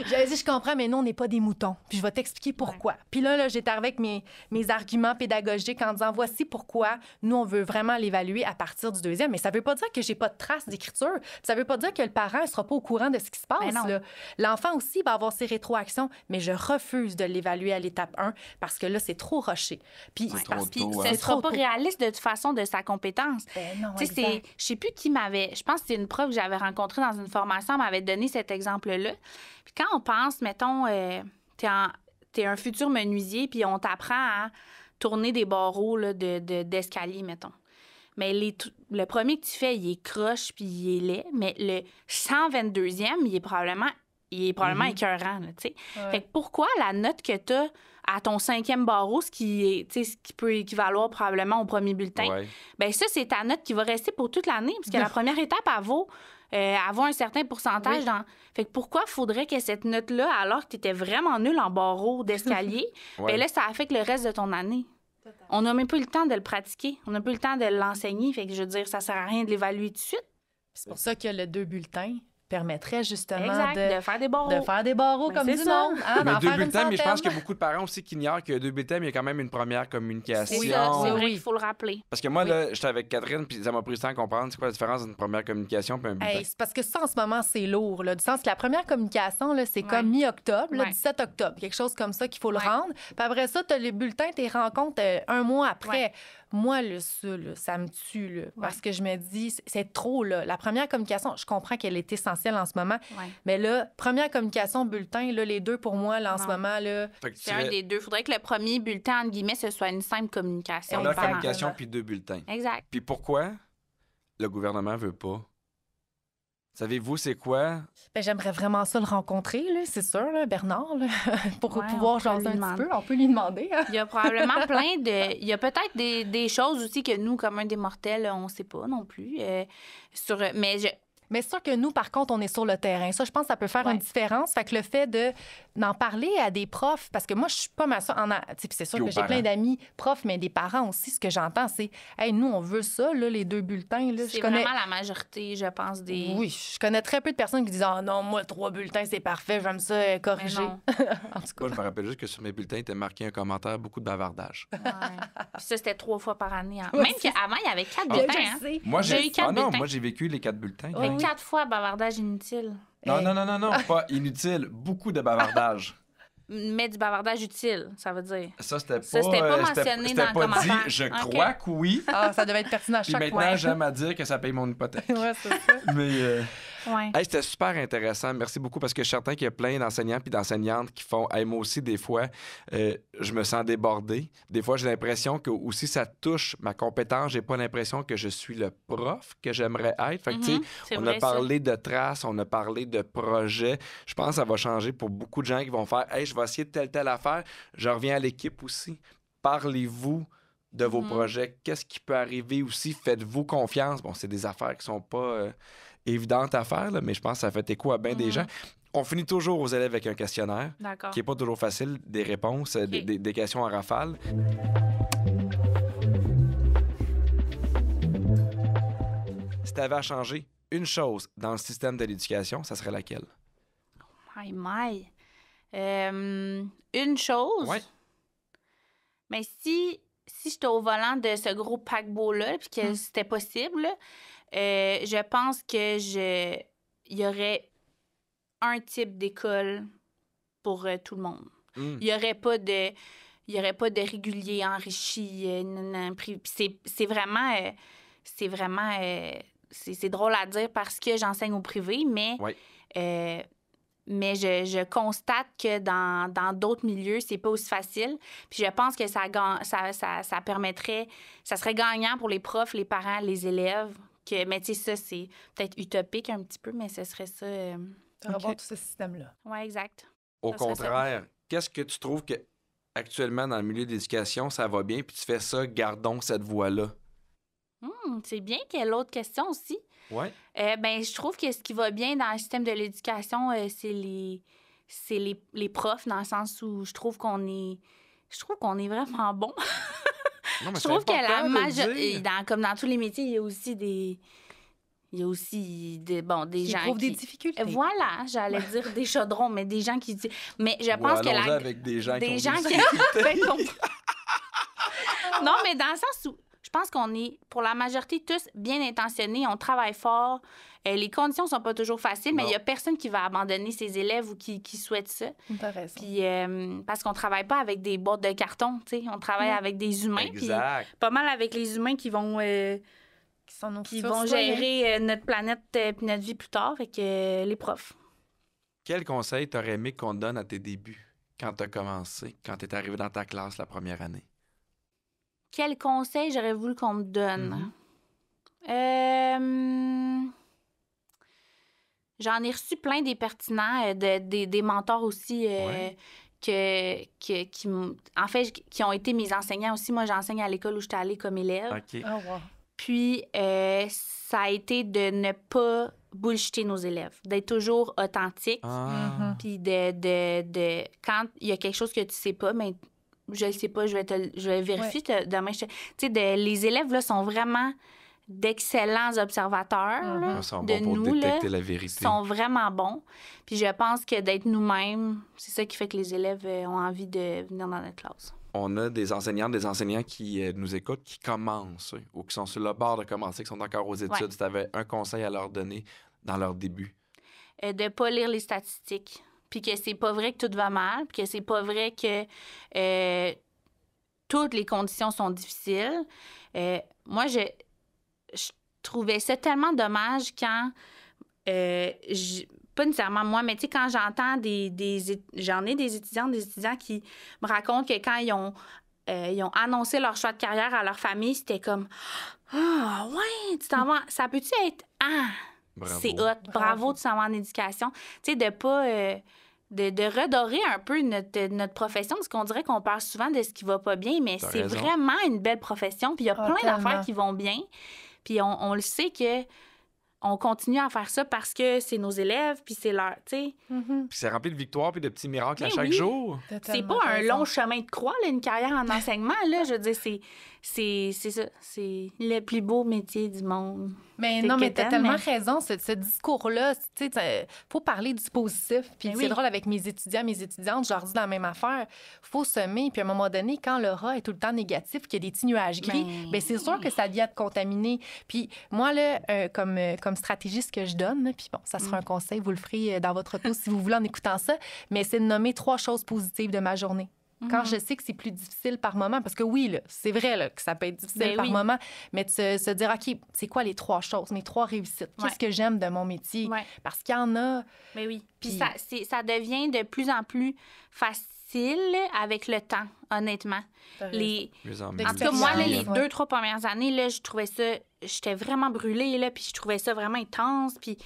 j'avais dit, je comprends, mais nous, on n'est pas des moutons. Puis je vais t'expliquer pourquoi. Puis là, j'étais avec mes arguments pédagogiques en disant, voici pourquoi nous, on veut vraiment l'évaluer à partir du 2e. Mais ça veut pas dire que j'ai pas de traces d'écriture. Ça veut pas dire que le parent ne sera pas au courant de ce qui se passe. non. Là. L'enfant aussi va avoir ses rétroactions, mais je refuse de l'évaluer à l'étape 1 parce que là, c'est trop rushé. Puis C'est trop tôt, hein. ce c'est sera trop pas tôt. réaliste de toute façon de sa compétence. Ben non, Tu sais, exact. je sais plus qui m'avait... Je pense que c'est une prof que j'avais rencontrée dans une formation, elle m'avait donné cet exemple-là. Puis quand on pense, mettons, t'es un futur menuisier, puis on t'apprend à tourner des barreaux là, d'escalier, mettons. Mais le premier que tu fais, il est croche, puis il est laid. Mais le 122e, il est probablement écœurant, là, tu sais. Ouais. Fait que pourquoi la note que tu as à ton 5e barreau, ce qui peut équivaloir probablement au premier bulletin, Ouais. bien ça, c'est ta note qui va rester pour toute l'année, parce que la première étape, elle vaut un certain pourcentage. Oui. Fait que pourquoi faudrait que cette note-là, alors que tu étais vraiment nul en barreau d'escalier, Ouais. bien là, ça affecte le reste de ton année? On n'a même pas eu le temps de le pratiquer. On n'a pas eu le temps de l'enseigner. Fait que je veux dire, ça sert à rien de l'évaluer tout de suite. C'est pour ça que le 2 bulletins permettrait justement Exact, de faire des barreaux. de faire des barreaux Ben, comme c'est du ça. monde. Hein, Mais d'en 2 faire une bulletins, mais je pense centaine. qu'il y a beaucoup de parents aussi qui ignorent que 2 bulletins, mais il y a quand même une première communication. C'est ça, c'est vrai Oui. qu'il faut le rappeler. Parce que moi, là, j'étais avec Catherine, puis ça m'a pris du temps à comprendre c'est quoi la différence d'une première communication et un bulletin. Hey, c'est parce que ça, en ce moment, c'est lourd. Là, du sens que la première communication, là, c'est Ouais. comme mi-octobre, là, Ouais. 17 octobre, quelque chose comme ça qu'il faut le Ouais. rendre. Puis après ça, tu as les bulletins, tes rencontres un mois après. Ouais. Moi, là, ça me tue, là, parce que je me dis, c'est trop. Là. La première communication, je comprends qu'elle est essentielle en ce moment, Ouais. mais là, première communication, bulletin, là, les deux pour moi, là, en ce Non. moment, là, Fait que tu C'est un dirais des deux. Il faudrait que le premier bulletin, entre guillemets, ce soit une simple communication. première Exactement. communication puis 2 bulletins. Exact. Puis pourquoi le gouvernement veut pas? Savez-vous c'est quoi? ben, j'aimerais vraiment ça le rencontrer, là, c'est sûr, là, Bernard, là, pour Ouais, pouvoir on peut jaser lui un petit demander. peu. On peut lui demander. Hein? Il y a probablement Il y a peut-être des choses aussi que nous, comme un des mortels, on ne sait pas non plus. Mais c'est sûr que nous, par contre, on est sur le terrain. Ça, je pense que ça peut faire Ouais. une différence. Fait que le fait d'en parler à des profs, parce que moi, je suis pas ma soeur. Puis c'est sûr Puis que aux j'ai plein parents. d'amis profs, mais des parents aussi, ce que j'entends, c'est hey, nous, on veut ça, là, les 2 bulletins. Là. C'est vraiment la majorité, je pense, des... Oui, je connais très peu de personnes qui disent ah non, moi, 3 bulletins, c'est parfait, j'aime ça corriger. non. En tout cas. Moi, je me rappelle juste que sur mes bulletins, il était marqué un commentaire, beaucoup de bavardage. Ouais. Puis ça, c'était 3 fois par année. Hein. Ouais, Même c'est qu'avant, il y avait 4 Je bulletins. le Hein. sais. Moi, J'ai eu 4 non, bulletins. moi, j'ai vécu les 4 bulletins. Oh, Mais oui. 4 fois bavardage inutile. Non, non, non, non, non, pas inutile. Beaucoup de bavardage. Mais du bavardage utile, ça veut dire. Ça, c'était pas, Ça, c'était pas c'était- mentionné c'était dans le pas dit, commentaire. je Ok. crois que oui. Ah, ça devait être pertinent à Puis chaque maintenant, fois. j'aime à dire que ça paye mon hypothèque. Ouais, c'est ça. Mais Ouais. hey, c'était super intéressant. Merci beaucoup parce que je suis certain qu'il y a plein d'enseignants puis d'enseignantes qui font hey, moi aussi, des fois, je me sens débordé. Des fois, j'ai l'impression que aussi ça touche ma compétence. J'ai pas l'impression que je suis le prof que j'aimerais être. Fait que, tu sais, C'est on vrai, a parlé de traces, on a parlé de projets. Je pense que ça va changer pour beaucoup de gens qui vont faire hey, je vais essayer de telle affaire. Je reviens à l'équipe aussi. Parlez-vous de vos projets. Qu'est-ce qui peut arriver aussi? Faites-vous confiance. Bon, c'est des affaires qui sont pas évidentes à faire, là, mais je pense que ça fait écho à bien des gens. On finit toujours aux élèves avec un questionnaire D'accord. qui n'est pas toujours facile, des réponses, des questions en rafale. Si tu avais à changer une chose dans le système de l'éducation, ça serait laquelle? My. Une chose. Ouais. Mais si j'étais au volant de ce gros paquebot-là, puis que c'était possible, là, je pense que il y aurait un type d'école pour tout le monde. Il y aurait pas de régulier enrichi. Puis c'est vraiment... c'est vraiment... c'est drôle à dire parce que j'enseigne au privé, mais... Ouais. Mais je constate que dans d'autres milieux, c'est pas aussi facile. Puis je pense que ça permettrait... Ça serait gagnant pour les profs, les parents, les élèves. Mais tu sais, ça, c'est peut-être utopique un petit peu, mais ce serait ça... De revoir tout ce système-là. Oui, exact. Au contraire, qu'est-ce que tu trouves que actuellement dans le milieu de l'éducation, ça va bien, puis tu fais ça, gardons cette voie-là? C'est bien qu'il y ait l'autre question aussi. Oui. Je trouve que ce qui va bien dans le système de l'éducation, c'est les profs, dans le sens où je trouve qu'on est vraiment bon. Non, mais je trouve que la majorité... comme dans tous les métiers, il y a aussi des gens qui... des difficultés. Voilà, j'allais dire des chaudrons, mais des gens qui... Mais je pense que avec des gens qui ont des difficultés. Non, mais dans le sens où je pense qu'on est, pour la majorité, tous bien intentionnés. On travaille fort. Les conditions sont pas toujours faciles, mais il y a personne qui va abandonner ses élèves ou qui souhaite ça. T'as raison. Puis, parce qu'on travaille pas avec des boîtes de carton, tu sais. On travaille avec des humains. Exact. Puis, pas mal avec les humains qui vont... qui vont gérer notre planète et notre vie plus tard, avec les profs. Quel conseil t'aurais aimé qu'on te donne à tes débuts, quand tu as commencé, quand tu es arrivé dans ta classe la première année? Quel conseil j'aurais voulu qu'on me donne? J'en ai reçu plein des pertinents, des mentors aussi qui ont été mes enseignants aussi. Moi, j'enseigne à l'école où j'étais allée comme élève. OK. Oh, wow. Puis, ça a été de ne pas bullshiter nos élèves, d'être toujours authentique. Puis, quand il y a quelque chose que tu sais pas, mais je ne sais pas, je vais vérifier demain. Tu sais, les élèves, là, sont vraiment d'excellents observateurs là, Ils sont de bons pour nous. détecter Là, la vérité. Ils sont vraiment bons. Puis, je pense que d'être nous-mêmes, c'est ça qui fait que les élèves ont envie de venir dans notre classe. On a des enseignantes, des enseignants qui nous écoutent, qui commencent ou qui sont sur le bord de commencer, qui sont encore aux études. Si tu avais un conseil à leur donner dans leur début? De ne pas lire les statistiques. Puis que c'est pas vrai que tout va mal, puis que c'est pas vrai que toutes les conditions sont difficiles. Moi, je trouvais ça tellement dommage quand... pas nécessairement moi, mais tu sais, quand j'entends j'en ai des étudiants qui me racontent que quand ils ont annoncé leur choix de carrière à leur famille, c'était comme « Ah, ouais, tu t'en vas... Ça peut-tu être... Ah, c'est hot. Bravo, tu t'en vas en éducation. » Tu sais, de pas... de redorer un peu notre profession, parce qu'on dirait qu'on parle souvent de ce qui va pas bien, mais c'est vraiment une belle profession, puis il y a plein d'affaires qui vont bien. Puis on le sait que on continue à faire ça parce que c'est nos élèves, puis c'est leur, tu sais. Puis c'est rempli de victoires puis de petits miracles à chaque jour. C'est pas un long chemin de croix, là, une carrière en enseignement, là. Je veux dire, c'est ça. C'est le plus beau métier du monde. Mais non, mais t'as tellement raison. Ce discours-là, tu sais, faut parler du positif. Puis c'est drôle, avec mes étudiants, mes étudiantes, je leur dis la même affaire. Faut semer. Puis à un moment donné, quand l'aura est tout le temps négatif, qu'il y a des petits nuages gris, bien, c'est sûr que ça vient te contaminer. Puis moi, là, comme stratégie, ce que je donne, là, puis bon, ça sera un conseil, vous le ferez dans votre auto si vous voulez en écoutant ça, mais c'est de nommer 3 choses positives de ma journée. Quand je sais que c'est plus difficile par moment, parce que oui, là, c'est vrai là, que ça peut être difficile par moment, mais de se dire, OK, c'est quoi les 3 choses, mes 3 réussites? Qu'est-ce que j'aime de mon métier? Parce qu'il y en a... Mais oui. Puis ça devient de plus en plus facile avec le temps, honnêtement. En tout cas, moi, là, les 2-3 premières années, là, je trouvais ça... J'étais vraiment brûlée, là, puis je trouvais ça vraiment intense, puis...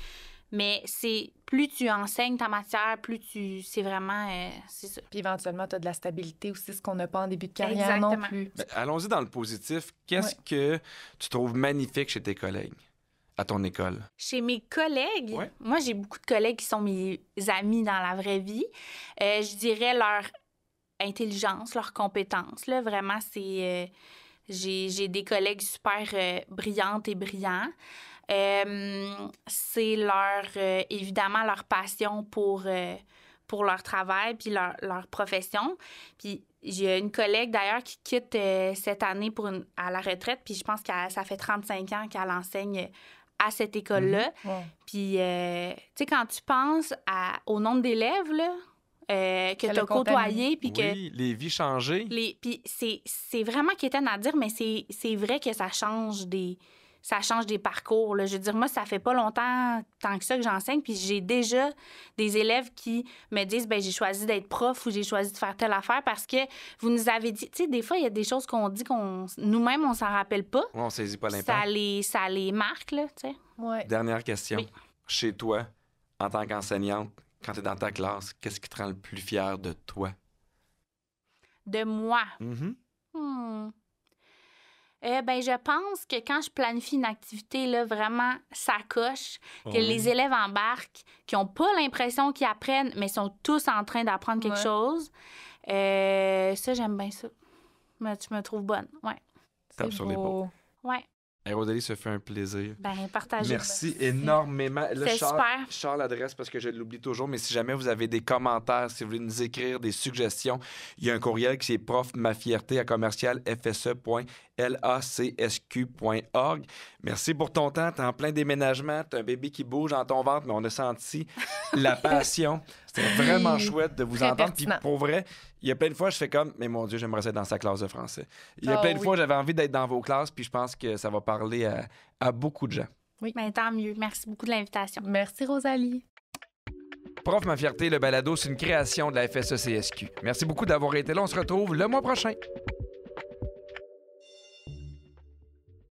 Mais c'est plus tu enseignes ta matière, plus tu... C'est vraiment... c'est ça. Puis éventuellement, tu as de la stabilité aussi, ce qu'on n'a pas en début de carrière non plus. Ben, allons-y dans le positif. Qu'est-ce que tu trouves magnifique chez tes collègues à ton école? Chez mes collègues? Moi, j'ai beaucoup de collègues qui sont mes amis dans la vraie vie. Je dirais leur intelligence, leur compétence. Là. Vraiment, c'est... j'ai des collègues super brillantes et brillants. C'est évidemment leur passion pour leur travail puis leur profession. Puis j'ai une collègue d'ailleurs qui quitte cette année à la retraite, puis je pense que ça fait 35 ans qu'elle enseigne à cette école-là. Puis, tu sais, quand tu penses au nombre d'élèves, là, que tu as côtoyé, puis que... Oui, les vies changées. Puis c'est vraiment quétaine à dire, mais c'est vrai que ça change ça change des parcours. Là. Je veux dire, moi, ça fait pas longtemps tant que ça que j'enseigne, puis j'ai déjà des élèves qui me disent, ben j'ai choisi d'être prof ou j'ai choisi de faire telle affaire parce que vous nous avez dit, tu sais, des fois, il y a des choses qu'on dit nous-mêmes, on s'en rappelle pas. On saisit pas l'impact. Ça les marque, là, tu sais. Ouais. Dernière question. Oui. Chez toi, en tant qu'enseignante, quand tu es dans ta classe, qu'est-ce qui te rend le plus fier de toi? De moi. Mm-hmm. Ben, je pense que quand je planifie une activité, là, vraiment, ça coche, que les élèves embarquent, qui n'ont pas l'impression qu'ils apprennent, mais sont tous en train d'apprendre quelque chose. Ça, j'aime bien ça. Mais tu me trouves bonne. Ouais. Tape sur l'épaule. Ouais. Hey, Rosalie, ça fait un plaisir. Ben, partagez. Merci énormément. Là, C'est super. Je sors l'adresse parce que je l'oublie toujours, mais si jamais vous avez des commentaires, si vous voulez nous écrire des suggestions, il y a un courriel qui est profmafierté@commercial-fse.lacsq.org. Merci pour ton temps. T'es en plein déménagement. T'as un bébé qui bouge dans ton ventre, mais on a senti la passion. C'était vraiment chouette de vous Très entendre. Puis pertinent. pour vrai, il y a plein de fois, je fais comme, mais mon Dieu, j'aimerais être dans sa classe de français. Il y a plein de fois, j'avais envie d'être dans vos classes, puis je pense que ça va parler à beaucoup de gens. Oui. Ben, tant mieux. Merci beaucoup de l'invitation. Merci, Rosalie. Prof Ma Fierté, le balado, c'est une création de la FSE-CSQ. Merci beaucoup d'avoir été là. On se retrouve le mois prochain.